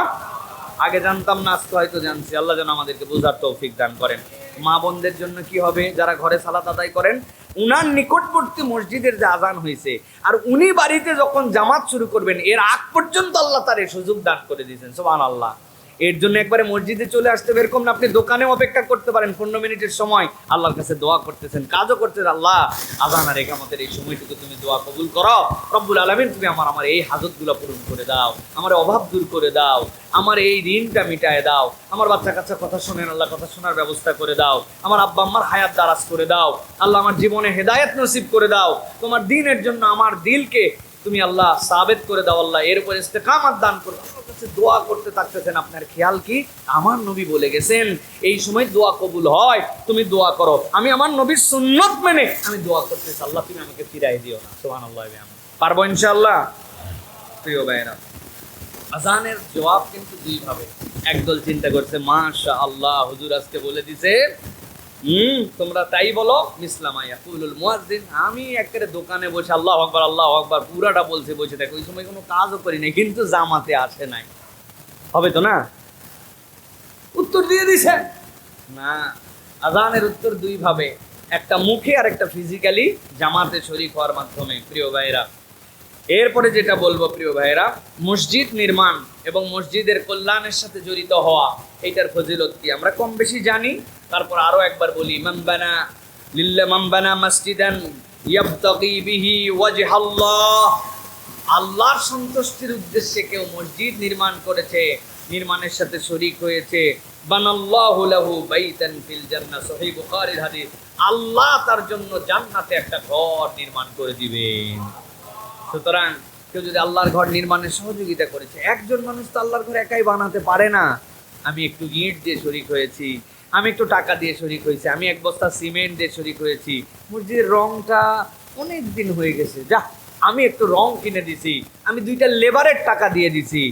আগে জানতাম না, আজকে হয়তো জানছি। আল্লাহ যেন আমাদেরকে বোঝার তৌফিক দান করেন। মা বোনদের জন্য কি হবে? যারা ঘরে সালাত আদায় করেন, উনার নিকটবর্তী মসজিদের যে আজান হয়েছে, আর উনি বাড়িতে যখন জামাত শুরু করবেন, এর আগ পর্যন্ত আল্লাহ তার এই সুযোগ দান করে দিয়েছেন। সুবহানাল্লাহ। এর জন্য একবারে মসজিদে চলে আসতে এরকম না, আপনি দোকানে অপেক্ষা করতে পারেন 15 মিনিটের সময়, আল্লাহর কাছে দোয়া করতেছেন, কাজও করতেছেন। আল্লাহ, আজান আর একামতের এই সময়টুকু তুমি দোয়া কবুল করো। রব্বুল আলামিন, তুমি আমার এই হাজতগুলো পূরণ করে দাও, আমার অভাব দূর করে দাও, আমার এই ঋণটা মিটায় দাও, আমার বাচ্চা কাচ্চা কথা শোনেন, আল্লাহ কথা শোনার ব্যবস্থা করে দাও, আমার আব্বা আম্মার হায়াত দারাজ করে দাও, আল্লাহ আমার জীবনে হেদায়েত নসিব করে দাও, তোমার দ্বীনের জন্য আমার দিলকে তুমি আল্লাহ সাবেত করে দাও, আল্লাহ এর উপর ইস্তেকামত দান করো। হচ্ছে দোয়া করতে থাকতেছেন, আপনার খেয়াল কি? আমার নবী বলে গেছেন এই সময় দোয়া কবুল হয়, তুমি দোয়া করো। আমি আমার নবীর সুন্নত মেনে আমি দোয়া করতেছি, আল্লাহ তুমি আমাকে ফিরাই দিও না। সুবহানাল্লাহ। পারবো ইনশাআল্লাহ। প্রিয় ভাইরা, আজানের জবাব কিন্তু দুই ভাবে। একদল চিন্তা করছে মাশাআল্লাহ হুজুর আজকে বলে দিছে, তোমরা তাই বলো, মিসলামা ইয়াকুলুল মুয়াজ্জিন। আমি একেবারে দোকানে বসে আল্লাহু আকবার আল্লাহু আকবার পুরাটা বলছে, বসে দেখো ওই সময় কোনো কাজও করি নাই, কিন্তু জামাতে আসে নাই, হবে তো না? উত্তর দিয়ে দিছে না। আজানের উত্তর দুই ভাবে, একটা মুখে আর একটা ফিজিক্যালি জামাতে শরীক হওয়ার মাধ্যমে। প্রিয় ভাইরা, এরপরে যেটা বলবো প্রিয় ভাইরা, মসজিদ নির্মাণ এবং মসজিদের কল্যাণের সাথে জড়িত হওয়া, এইটার ফজিলত কি আমরা কম বেশি জানি। তারপর আরো একবার বলি, মান বানা মসজিদান ইয়াবতাগি বিহি ওয়াজহাল্লাহ, আল্লাহর সন্তুষ্টির উদ্দেশ্যে কেউ মসজিদ নির্মাণ করেছে, নির্মাণের সাথে শরীক হয়েছে, বানাল্লাহু লাহু বাইতান ফিল জান্নাহ, সহিহ বুখারীর হাদিস, আল্লাহ তার জন্য জান্নাতে একটা ঘর নির্মাণ করে দিবেন। সুতরাং কেউ যদি আল্লাহর ঘর নির্মাণে সহযোগিতা করেছে, একজন মানুষ তো আল্লাহর ঘর একাই বানাতে পারে না। আমি একটু ইট দিয়ে শরিক হয়েছি, আমি একটু টাকা দিয়ে শরিক হয়েছি, আমি এক বস্তা সিমেন্ট দিয়ে শরিক হয়েছি, মসজিদের রংটা অনেক দিন হয়ে গেছে, যা আমি একটু রং কিনে দিছি, আমি 2টা লেবারের টাকা দিয়ে দিছি।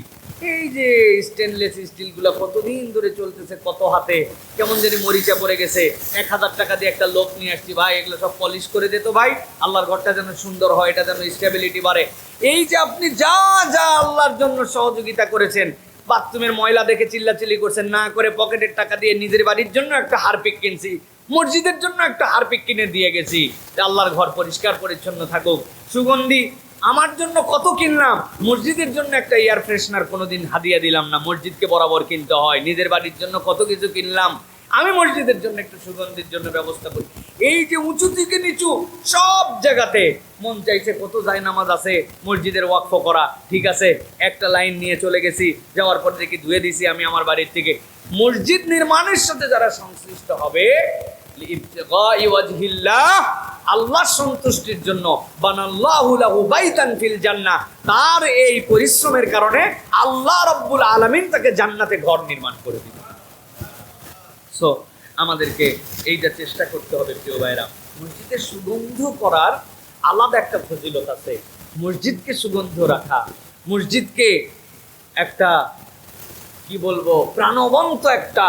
এই যে স্টেনলেস স্টিলগুলো কতদিন ধরে চলতেছে, কত হাতে কেমন জানি মরিচা পড়ে গেছে, 1000 টাকা দিয়ে একটা লোক নিয়ে আসছি, ভাই এগুলো সব পলিশ করে দিত ভাই, আল্লাহর ঘরটা যেন সুন্দর হয়, এটা যেন স্টেবিলিটি বাড়ে। এই যে আপনি যা যা আল্লাহর জন্য সহযোগিতা করেছেন, বাথরুমের ময়লা দেখে চিল্লাচিল্লি করছেন না করে, পকেটের টাকা দিয়ে নিজের বাড়ির জন্য একটা হারপিক কিনছি, মসজিদের জন্য একটা হারপিক কিনে দিয়ে গেছি, আল্লাহর ঘর পরিষ্কার পরিচ্ছন্ন থাকুক, সুগন্ধি। আমার জন্য কত কিনলাম, মসজিদের জন্য একটা এয়ার ফ্রেশনার কোনোদিন হাদিয়া দিলাম না, মসজিদকে বরাবর কিনতে হয়। নিজের বাড়ির জন্য কত কিছু কিনলাম, আমি মসজিদের জন্য একটু সুগন্ধির জন্য ব্যবস্থা করি। এই যে উঁচু থেকে নিচু সব জায়গাতে মন চাইছে কত জায়নামাজ আছে মসজিদের ওয়াকফ করা, ঠিক আছে, একটা লাইন নিয়ে চলে গেছি, যাওয়ার পর দেখি ধুয়ে দিছি আমি আমার বাড়ির থেকে। মসজিদ নির্মাণের সাথে যারা সংশ্লিষ্ট হবে, লিইবতিগাই ওয়াজহিল্লাহ, আল্লাহর সন্তুষ্টির জন্য, বানাল্লাহু লাহু বাইতান ফিল জান্নাহ, তার এই পরিশ্রমের কারণে আল্লাহ রাব্বুল আলামিন তাকে জান্নাতে ঘর নির্মাণ করে দিবেন। সো আমাদেরকে এইটা চেষ্টা করতে হবে প্রিয় ভাইরা। মসজিদে সুগন্ধ করার আলাদা একটা ফজিলত আছে, মসজিদকে সুগন্ধ রাখা, মসজিদকে একটা কি বলবো প্রাণবন্ত একটা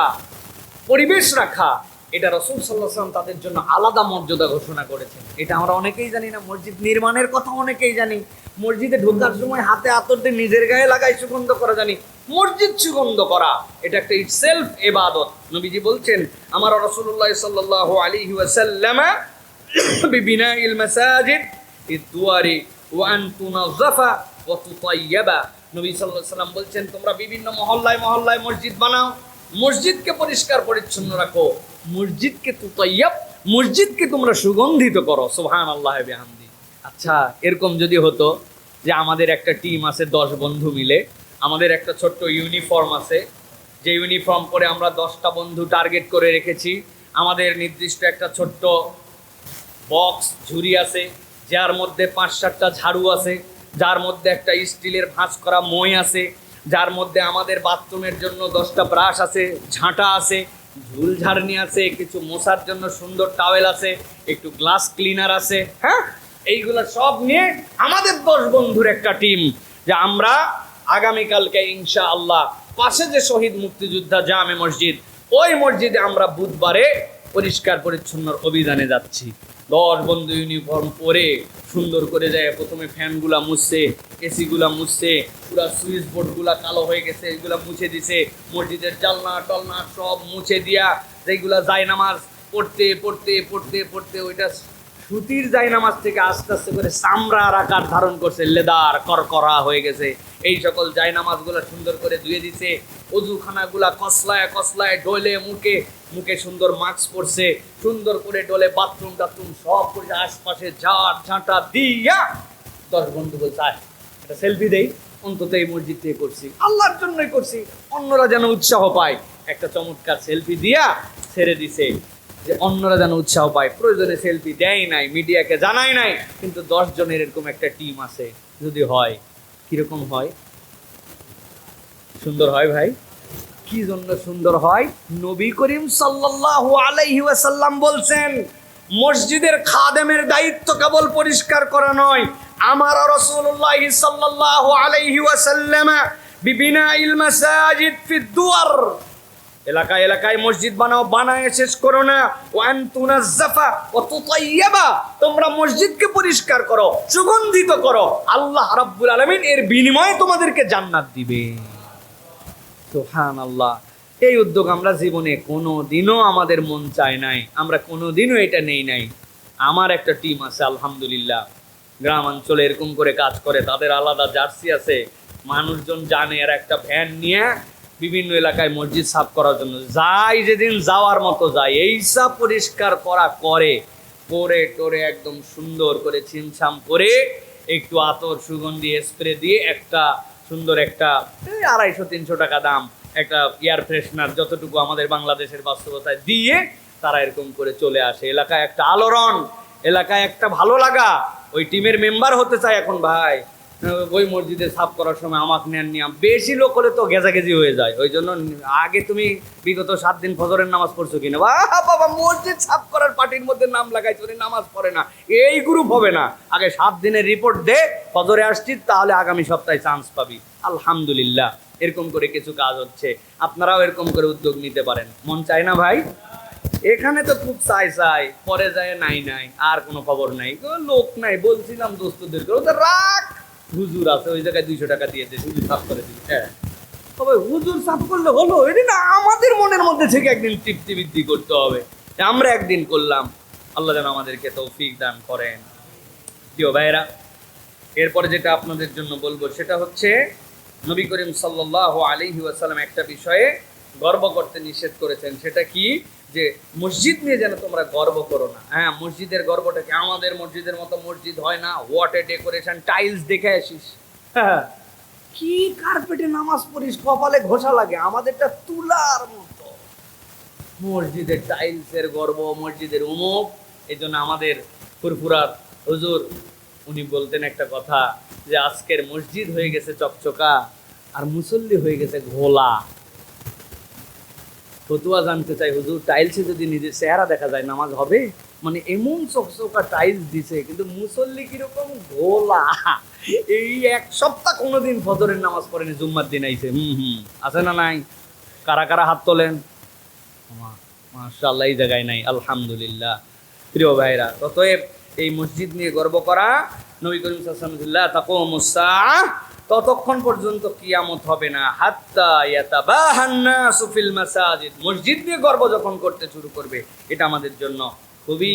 পরিবেশ রাখা, এটা রাসূল সাল্লাল্লাহু আলাইহি ওয়াসাল্লাম তাদের জন্য আলাদা মর্যাদা ঘোষণা করেছেন। এটা আমরা অনেকেই জানি না। মসজিদ নির্মাণের কথা অনেকেই জানি, মসজিদে ঢোকার সময় হাতে আতর দিয়ে নিজের গায়ে লাগাই সুগন্ধ করা জানি, মসজিদ সুগন্ধ করা এটা একটা ইটসেলফ ইবাদত। নবীজি বলছেন, আমার রাসূলুল্লাহ সাল্লাল্লাহু আলাইহি ওয়াসাল্লাম বিবিনাইল মাসাজিদ ইদওয়ারি ওয়া আন তুনাযাফা ওয়া তুতায়্যাবা, নবী সাল্লাল্লাহু আলাইহি ওয়াসাল্লাম বলছেন, তোমরা বিভিন্ন মহল্লায় মহল্লায় মসজিদ বানাও, মসজিদকে পরিষ্কার পরিচ্ছন্ন রাখো, মসজিদকে তুতাইয়াব, মসজিদকে তোমরা সুগন্ধিত করো। সুবহানাল্লাহ ওয়া বিহামদি। আচ্ছা, এরকম যদি হতো যে আমাদের একটা টিম আছে 10 বন্ধু মিলে, আমাদের একটা ছোট্ট ইউনিফর্ম আছে, যে ইউনিফর্ম পরে আমরা 10টা বন্ধু টার্গেট করে রেখেছি, আমাদের নির্দিষ্ট একটা ছোট্ট বক্স ঝুড়ি আছে, যার মধ্যে 5-7টা ঝাড়ু আছে, যার মধ্যে একটা স্টিলের ভাঁজ করা মই আছে, যার মধ্যে আমাদের বাথরুমের জন্য 10টা ব্রাশ আছে, ঝাঁটা আছে, ঝুল ঝাড়নি আছে, কিছু মশার জন্য সুন্দর টাওয়েল আছে, একটু গ্লাস ক্লিনার আছে, হ্যাঁ, এইগুলো সব নিয়ে আমাদের 10 বন্ধুর একটা টিম, যে আমরা আগামীকালকে ইনশাআল্লাহ পাশে যে শহীদ মুক্তিযোদ্ধা জামে মসজিদ, ওই মসজিদে আমরা বুধবারে পরিষ্কার পরিচ্ছন্নর অভিযানে যাচ্ছি। 10 বন্ধু ইউনিফর্ম পরে সুন্দর করে যায়, প্রথমে ফ্যানগুলা মুছছে, এসিগুলা মুছছে, পুরো সুইচ বোর্ডগুলা কালো হয়ে গেছে এগুলা মুছে দিছে, মসজিদের জালনা টলনা সব মুছে দিয়া, যেগুলা জায়নামাজ পড়তে পড়তে পড়তে পড়তে ওইটা সুতির জায়নামাজ থেকে আস্তে আস্তে করে চামড়ার আকার ধারণ করছে, লেদার করকরা হয়ে গেছে। এই সকল জায়নামাজগুলা সুন্দর করে ধুয়ে দিছে, অজুখানাগুলা কসলায় কসলায় ডলে, মুখে মুখে সুন্দর মাস্ক পরছে, সুন্দর করে ডলে, বাথরুম টাথরুম সব করে আশপাশে ঝাড় ঝাঁটা দিয়া 10 বন্ধু বলছে, একটা সেলফি দেই, অন্তত এই মসজিদ থেকে করছি, আল্লাহর জন্যই করছি, অন্যরা যেন উৎসাহ পায়। একটা চমৎকার সেলফি দিয়া ছেড়ে দিছে, যে অন্যরা যেন উৎসাহ পায়। প্রয়োজনে সেলফি দেয় নাই, মিডিয়াকে জানায় নাই, কিন্তু 10 জনের এরকম একটা টিম আছে। যদি হয়, কিরকম হয়? সুন্দর হয় ভাই। কি জন্য সুন্দর হয়? নবী করিম সাল্লাল্লাহু আলাইহি ওয়াসাল্লাম বলছেন, মসজিদের খাদেমের দায়িত্ব কেবল পরিষ্কার করা নয়, আমার রাসূলুল্লাহ সাল্লাল্লাহু আলাইহি ওয়াসাল্লাম বিবিনাইল মাসাজিদ ফিদ দুয়ার, এলাকায় এলাকায় মসজিদ বানাও, বানায় শেষ করো না। ওয়ান তুনাজ্জাফা ওয়া তুতাইয়াবা, তোমরা মসজিদকে পরিষ্কার করো, সুগন্ধিত করো, আল্লাহ রাব্বুল আলামিন এর বিনিময়ে তোমাদেরকে জান্নাত দিবে। সুবহানাল্লাহ। এই উদ্যোগ আমরা জীবনে কোনো দিনও আমাদের মন চায় নাই, আমরা কোনো দিনও এটা নেই নাই। আমার একটা টিম আছে আলহামদুলিল্লাহ, গ্রাম অঞ্চলে এরকম করে কাজ করে, তাদের আলাদা জার্সি আছে, মানুষজন জানে। আর একটা ভ্যান নিয়ে বিভিন্ন এলাকায় মসজিদ সাফ করার জন্য যাই, যেদিন যাওয়ার মতো যায়, এই সব পরিষ্কার করা করে টোরে একদম সুন্দর করে ছিমছাম করে, একটু আতর সুগন্ধি স্প্রে দিয়ে, একটা সুন্দর একটা 250-300 টাকা দাম একটা এয়ার ফ্রেশনার, যতটুকু আমাদের বাংলাদেশের বাস্তবতায় দিয়ে তারা এরকম করে চলে আসে। এলাকায় একটা আলোড়ন, এলাকায় একটা ভালো লাগা। ওই টিমের মেম্বার হতে চায় এখন ভাই। ওই মসজিদে সাফ করার সময় আমাকে নেননি, বেশি লোক হলে তো গেজাগেজি হয়ে যায়। ওই জন্য আগে তুমি বিগত 7 দিন ফজরের নামাজ পড়ছো কিনা? বাবা, মসজিদ সাফ করার পার্টির মধ্যে নাম লাগাইছো, নামাজ পড়ে না, এই গ্রুপ হবে না। আগে 7 দিনের রিপোর্ট দে, ফজরে আসছি, তাহলে আগামী সপ্তাহে চান্স পাবি। আলহামদুলিল্লাহ, এরকম করে কিছু কাজ হচ্ছে। আপনারাও এরকম করে উদ্যোগ নিতে পারেন। মন চায় না ভাই? এখানে তো খুব চাই, পরে যায় নাই, আর কোনো খবর নাই, লোক নাই। বলছিলাম দোস্তদেরকে, ওদের রাখ, হুজুর আছে ওই জায়গায় 200 টাকা দিয়ে দে, হুজুর সাফ করে দিবি। হ্যাঁ, তবে হুজুর সাফ করলে হলো, এটা না আমাদের মনের মধ্যে থেকে একদিন তৃপ্তি বৃদ্ধি করতে হবে। আমরা একদিন করলাম, আল্লাহ যেন আমাদেরকে তৌফিক দান করেন। প্রিয় ভাইরা, এরপরে যেটা আপনাদের জন্য বলবো সেটা হচ্ছে, নবী করিম সাল্লাল্লাহু আলাইহি ওয়াসাল্লাম একটা বিষয়ে গর্ব করতে নিষেধ করেছেন। সেটা কি? যে মসজিদ নিয়ে যেন তোমরা গর্ব করো না। হ্যাঁ, মসজিদের গর্বটা কি? আমাদের মসজিদের মতো মসজিদ হয় না, হোয়াট এ ডেকোরেশন, টাইলস দেখে আসিস। হ্যাঁ, কি কার্পেটে নামাজ পড়িস, কপালে ঘষা লাগে, আমাদেরটা তুলার মতো। মসজিদের টাইলসের গর্ব, মসজিদের উমুক। এই জন্য আমাদের ফুরফুরার হুজুর উনি বলতেন একটা কথা, যে আজকের মসজিদ হয়ে গেছে চকচকা, আর মুসল্লি হয়ে গেছে ঘোলা। ফতুয়া জানতে চাই, হুজুর টাইলসে যদি নিজের চেহারা দেখা যায় নামাজ হবে? মানে এমন চকচকা টাইলস দিছে, কিন্তু মুসল্লি কিরকম ঘোলা। এই 1 সপ্তাহ কোনোদিন ফজরের নামাজ পড়েনি, জুম্মার দিন আইছে। আছে না নাই? কারা কারা হাত তোলেন? মাশাআল্লাহ, এই জায়গায় নাই। আলহামদুলিল্লাহ। প্রিয় ভাইরা, অতএব এই মসজিদ নিয়ে গর্ব করা, নবী করিম সাল্লাল্লাহু আলাইহি তাকুমুস সাআহ, ততক্ষণ পর্যন্ত কিয়ামত হবে না, হাত্তা ইয়াতাবাহান নাসু ফিল মাসাজিদ। মসজিদ নিয়ে গর্ব যখন করতে শুরু করবে, এটা আমাদের জন্য খুবই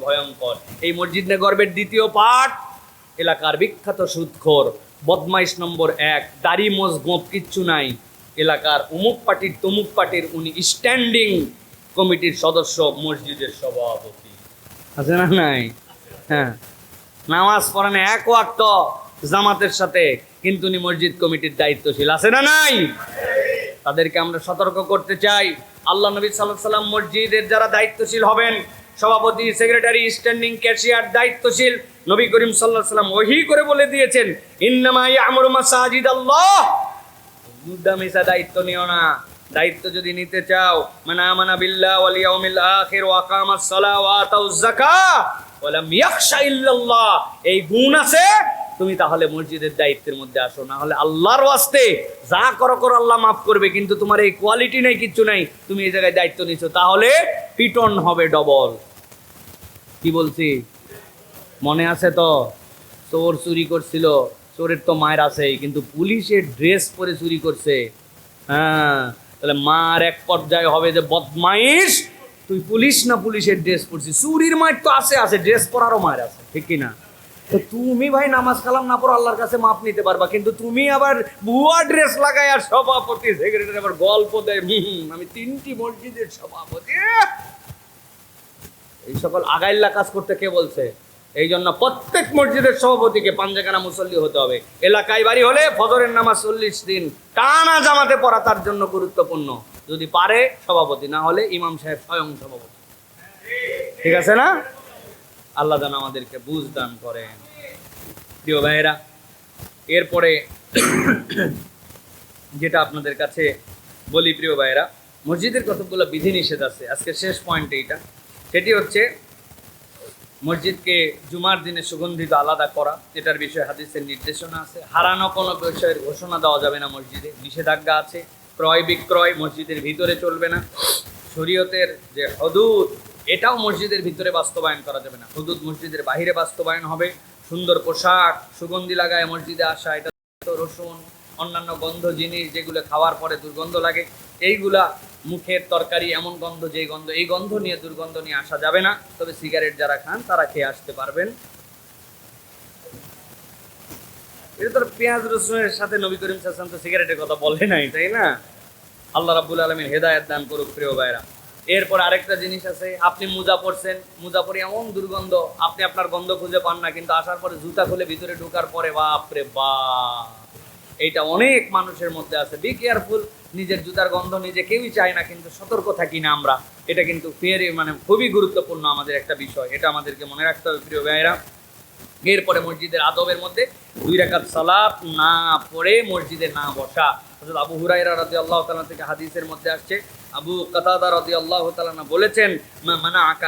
ভয়ঙ্কর। এই মসজিদ নিয়ে গর্বের দ্বিতীয় পাঠ, এলাকার বিখ্যাত সুদখোর বদমাইশ নম্বর 1, দাড়ি মোজ গোঁপ কিচ্ছু নাই, এলাকার অমুক পার্টির তমুক পার্টির উনি স্ট্যান্ডিং কমিটির সদস্য, মসজিদের সভাপতি। আছে না নাই? হ্যাঁ, নামাজ পড়েন 1 ওয়াক্ত জামাতের সাথে, কিন্তু উনি মসজিদ কমিটির দায়িত্বশীল। আছে না নাই? তাদেরকে আমরা সতর্ক করতে চাই। আল্লাহ নবী সাল্লাল্লাহু আলাইহি ওয়াসাল্লাম মসজিদের যারা দায়িত্বশীল হবেন, সভাপতি, সেক্রেটারি, স্ট্যান্ডিং ক্যাশিয়ার, দায়িত্বশীল, নবী করিম সাল্লাল্লাহু আলাইহি ওয়াসাল্লাম ওহী করে বলে দিয়েছেন, ইন্নামা ইয়া'মুরু মাসাজিদাল্লাহ। মুদামিসা দায়িত্ব নিও না। দায়িত্ব যদি নিতে চাও, মান আমানা বিল্লাহি ওয়াল ইয়াউমিল আখির ওয়া আকামাস সালাহ ওয়া আতাউজ যাকাহ ওয়া লাম ইয়াখশা ইল্লাল্লাহ, এই গুণ আছে, তুমি তাহলে মসজিদের দায়িত্বের মধ্যে আসো। না হলে আল্লাহর ওয়াস্তে যা করো আল্লাহ মাফ করবে, কিন্তু তোমার এই কোয়ালিটি নেই, কিচ্ছু নাই, তুমি এই জায়গায় দায়িত্ব নিছো, তাহলে পিটন হবে ডবল। কি বলছি মনে আছে তো? চোর চুরি করছিল, চোরের তো মায়ের আছেই, কিন্তু পুলিশের ড্রেস পরে চুরি করছে। হ্যাঁ, তাহলে মার এক পর্যায়ে হবে যে বদমাইশ, তুই পুলিশ না পুলিশের ড্রেস পরছিস। চুরির মায়ের তো আছে, ড্রেস পরারও মায়ের আছে, ঠিক কিনা? তো তুমি ভাই নামাজ কালাম না পড়ো, আল্লাহর কাছে মাপ নিতে পারবা, কিন্তু তুমি আবার ভুয়া ড্রেস লাগাই আর সভাপতি সেক্রেটারি আবার গল্প দেয়, আমি 3টি মসজিদের সভাপতি। এই সকল আগাইল্লা কাজ করতে কে বলছে? এই জন্য প্রত্যেক মসজিদের সভাপতিকে পাঞ্জাকানা মুসল্লি হতে হবে। এলাকায় বাড়ি হলে ফজরের নামাজ 40 দিন টানা জামাতে পড়া তার জন্য গুরুত্বপূর্ণ। যদি পারে সভাপতি, না হলে ইমাম সাহেব স্বয়ং সভাপতি। ঠিক আছে না? আল্লাহ যেন আমাদেরকে বুঝ দান করেন। প্রিয় ভাইয়েরা, এরপরে যেটা আপনাদের কাছে বলি প্রিয় ভাইয়েরা, মসজিদের কতগুলো বিধিনিষেধ আছে। আজকে শেষ পয়েন্ট এইটা, সেটি হচ্ছে মসজিদকে জুমার দিনে সুগন্ধিত আলাদা করা, এটার বিষয়ে হাদিসের নির্দেশনা আছে। হারানো কোনো বিষয়ের ঘোষণা দেওয়া যাবে না মসজিদে, নিষেধাজ্ঞা আছে। ক্রয় বিক্রয় মসজিদের ভিতরে চলবে না। শরীয়তের যে হুদুদ, এটাও মসজিদের ভিতরে বাস্তবায়ন করা যাবে না, হুদুদ মসজিদের বাইরে বাস্তবায়ন হবে। সুন্দর পোশাক, সুগন্ধি লাগায় মসজিদে আসা, এটা তো রসুন, অন্যান্য গন্ধ জিনিস যেগুলো খাওয়ার পরে দুর্গন্ধ লাগে, এইগুলা মুখের তরকারি এমন গন্ধ, যেই গন্ধ, এই গন্ধ নিয়ে দুর্গন্ধ নিয়ে আসা যাবে না। তবে সিগারেট যারা খান তারা খেয়ে আসতে পারবেন। এটা তো পেঁয়াজ রসুনের সাথে নবী করিম সাল্লাল্লাহু আলাইহি ওয়াসাল্লাম তো সিগারেটের কথা বলে নাই, তাই না? আল্লাহ রাব্বুল আলামিন হেদায়েত দান করুক প্রিয় ভাইরা। এরপর আরেকটা জিনিস আছে, আপনি মোজা পরছেন, মোজা পরে এমন দুর্গন্ধ, আপনি আপনার গন্ধ খুঁজে পান না, কিন্তু আসার পরে জুতা খুলে ভিতরে ঢোকার পরে বাপ রে বাপ, এইটা অনেক মানুষের মধ্যে আছে। বি কেয়ারফুল, নিজের জুতার গন্ধ নিজে কেউই চায় না, কিন্তু সতর্ক থাকি না আমরা। এটা কিন্তু খুবই গুরুত্বপূর্ণ আমাদের একটা বিষয়, এটা আমাদেরকে মনে রাখতে হবে প্রিয় ভাইরা। এরপরে মসজিদের আদবের মধ্যে 2 রাকাত সালাত না পড়ে মসজিদে না বসা। হযরত আবু হুরায়রা রাদিয়াল্লাহু তাআলা থেকে হাদিসের মধ্যে আসছে, আবু কাতাদা রাদিয়াল্লাহু তাআলা বলেছেন, মা মানাআকা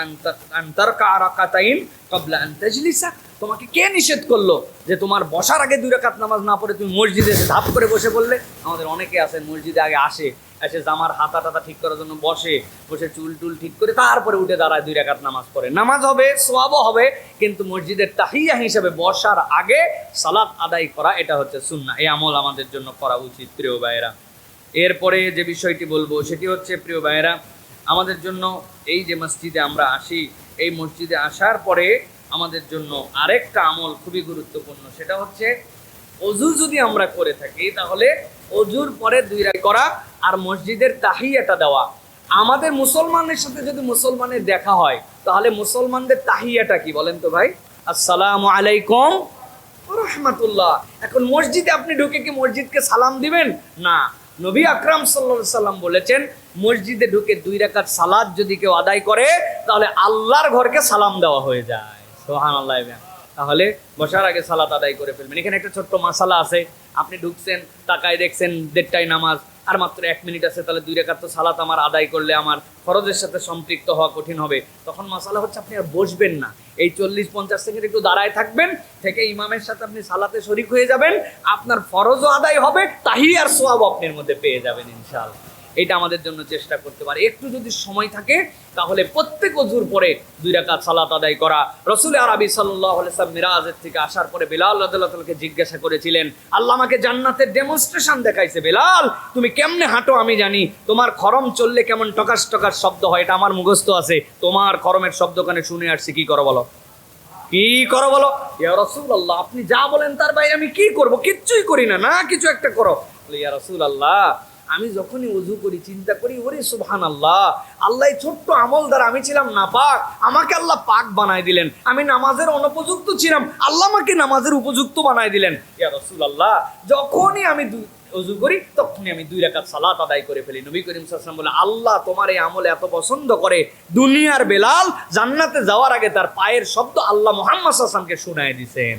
আন তারকা রাকাতাইন ক্বাবলা আন তাজলিসা, তোমাকে কে নিষেধ করলো যে তোমার বসার আগে 2 রাকাত নামাজ না পড়ে তুমি মসজিদে এসে ধাপ করে বসে পড়লে? আমাদের অনেকে আছেন মসজিদে আগে এসে জামার হাতা টাতা ঠিক করার জন্য বসে চুল টুল ঠিক করে তারপরে উঠে দাঁড়ায় 2 রাকাত নামাজ পড়ে। নামাজ হবে, সওয়াবও হবে, কিন্তু মসজিদের তাহিয়া হিসেবে বসার আগে সালাত আদায় করা, এটা হচ্ছে সুন্নাহ। এই আমল আমাদের জন্য করা উচিত প্রিয় ভাইয়েরা। এরপরে যে বিষয়টি বলবো সেটি হচ্ছে প্রিয় ভাইয়েরা, আমাদের জন্য এই যে মসজিদে আমরা আসি, এই মসজিদে আসার পরে আমাদের জন্য আরেকটা আমল খুবই গুরুত্বপূর্ণ, সেটা হচ্ছে অজু যদি আমরা করে থাকি তাহলে অজুর পরে 2 রাকাত করা আর মসজিদের তাহিয়াটা দেওয়া। আমাদের মুসলমানের সাথে যদি মুসলমানের দেখা হয় তাহলে মুসলমানদের তাহিয়াটা কি বলেন তো ভাই? আসসালামু আলাইকুম ওয়া রাহমাতুল্লাহ। এখন মসজিদে আপনি ঢুকে কি মসজিদকে সালাম দিবেন? না। নবী আকরাম সাল্লাল্লাহু আলাইহি সাল্লাম বলেছেন, মসজিদে ঢুকে 2 রাকাত সালাত যদি কেউ আদায় করে তাহলে আল্লাহর ঘরকে সালাম দেওয়া হয়ে যায়। সুবহানাল্লাহ। তাহলে বসার আগে সালাত আদায় করে ফেলবেন। এখানে একটা ছোট্ট মাসালা আছে, আপনি ঢুকছেন, তাকায় দেখছেন 1:30টায় নামাজ, আর মাত্র 1 মিনিট আছে, তাহলে 2 রাকাত তো সালাত আমার আদায় করলে আমার ফরজের সাথে সম্পৃক্ত হওয়া কঠিন হবে। তখন মাসালা হচ্ছে আপনি আর বসবেন না, এই 40-50 সেকেন্ড একটু দাঁড়ায় থাকবেন, থেকে ইমামের সাথে আপনি সালাতে শরীক হয়ে যাবেন, আপনার ফরজও আদায় হবে, তাহিয়ার সওয়াব আপনার মধ্যে পেয়ে যাবেন ইনশাআল্লাহ। এটা আমাদের জন্য চেষ্টা করতে পারে। একটু যদি সময় থাকে তাহলে প্রত্যেক ওযুর পরে 2 রাকাত সালাত আদায় করা। রাসূল আরবি সাল্লাল্লাহু আলাইহি ওয়াসাল্লাম মিরাজের থেকে আসার পরে বেলাল রাদিয়াল্লাহু তাআলাকে জিজ্ঞাসা করেছিলেন, আল্লাহ আমাকে জান্নাতের ডেমনস্ট্রেশন দেখাইছে, বেলাল তুমি কেমনে হাঁটো আমি জানি, তোমার খরম চললে কেমন টকাস টকাস শব্দ হয়, এটা আমার মুখস্থ আছে, তোমার খরমের শব্দ কানে শুনে আসছি, কি করো বলো, কি করো বলো? ইয়া রাসূলুল্লাহ আপনি যা বলেন তার বাইরে আমি কি করব? কিচ্ছুই করি না, না কিছু একটা করো। ইয়া রাসূলুল্লাহ আমি যখনই ওযু করি চিন্তা করি, ওরে সুবহানাল্লাহ, আল্লাহ ছোট্ট আমল দ্বারা, আমি ছিলাম নাপাক, আমাকে আল্লাহ পাক বানায় দিলেন, আমি নামাজের অনুপযুক্ত ছিলাম, আল্লাহ আমাকে নামাজের উপযুক্ত বানায় দিলেন। ইয়া রাসূলুল্লাহ যখনই আমি ওযু করি তখনই আমি 2 রাকাত সালাত আদায় করে ফেলি। নবী করিম সাল্লাল্লাহু আলাইহি ওয়াসাল্লাম বলে, আল্লাহ তোমার এই আমল এত পছন্দ করে, দুনিয়ার বেলাল জান্নাতে যাওয়ার আগে তার পায়ের শব্দ আল্লাহ মুহাম্মদ সাল্লাল্লাহু আলাইহি ওয়াসাল্লামকে শোনায় দিয়েছেন।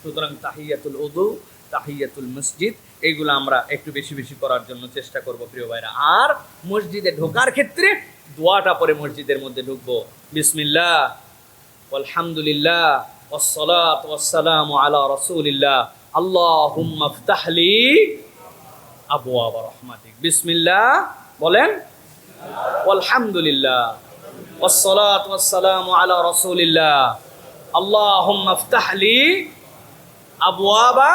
সুতরাং তাহিয়াতুল ওযু, তাহিয়াতুল মসজিদ, এইগুলো আমরা একটু বেশি বেশি করার জন্য চেষ্টা করব প্রিয় ভাইরা। আর মসজিদে ঢোকার ক্ষেত্রে দোয়াটা পরে মসজিদের মধ্যে ঢুকবো, বিসমিল্লাহ আলহামদুলিল্লাহ ওয়াসসালাতু ওয়াসসালামু আলা রাসূলিল্লাহ আল্লাহুম্মা ইফতাহলি আবওয়াব রাহমাতিক। বিসমিল্লাহ বলেন, আলহামদুলিল্লাহ ওয়াসসালাতু ওয়াসসালামু আলা রাসূলিল্লাহ আল্লাহুম্মা ইফতাহলি আবওয়াবা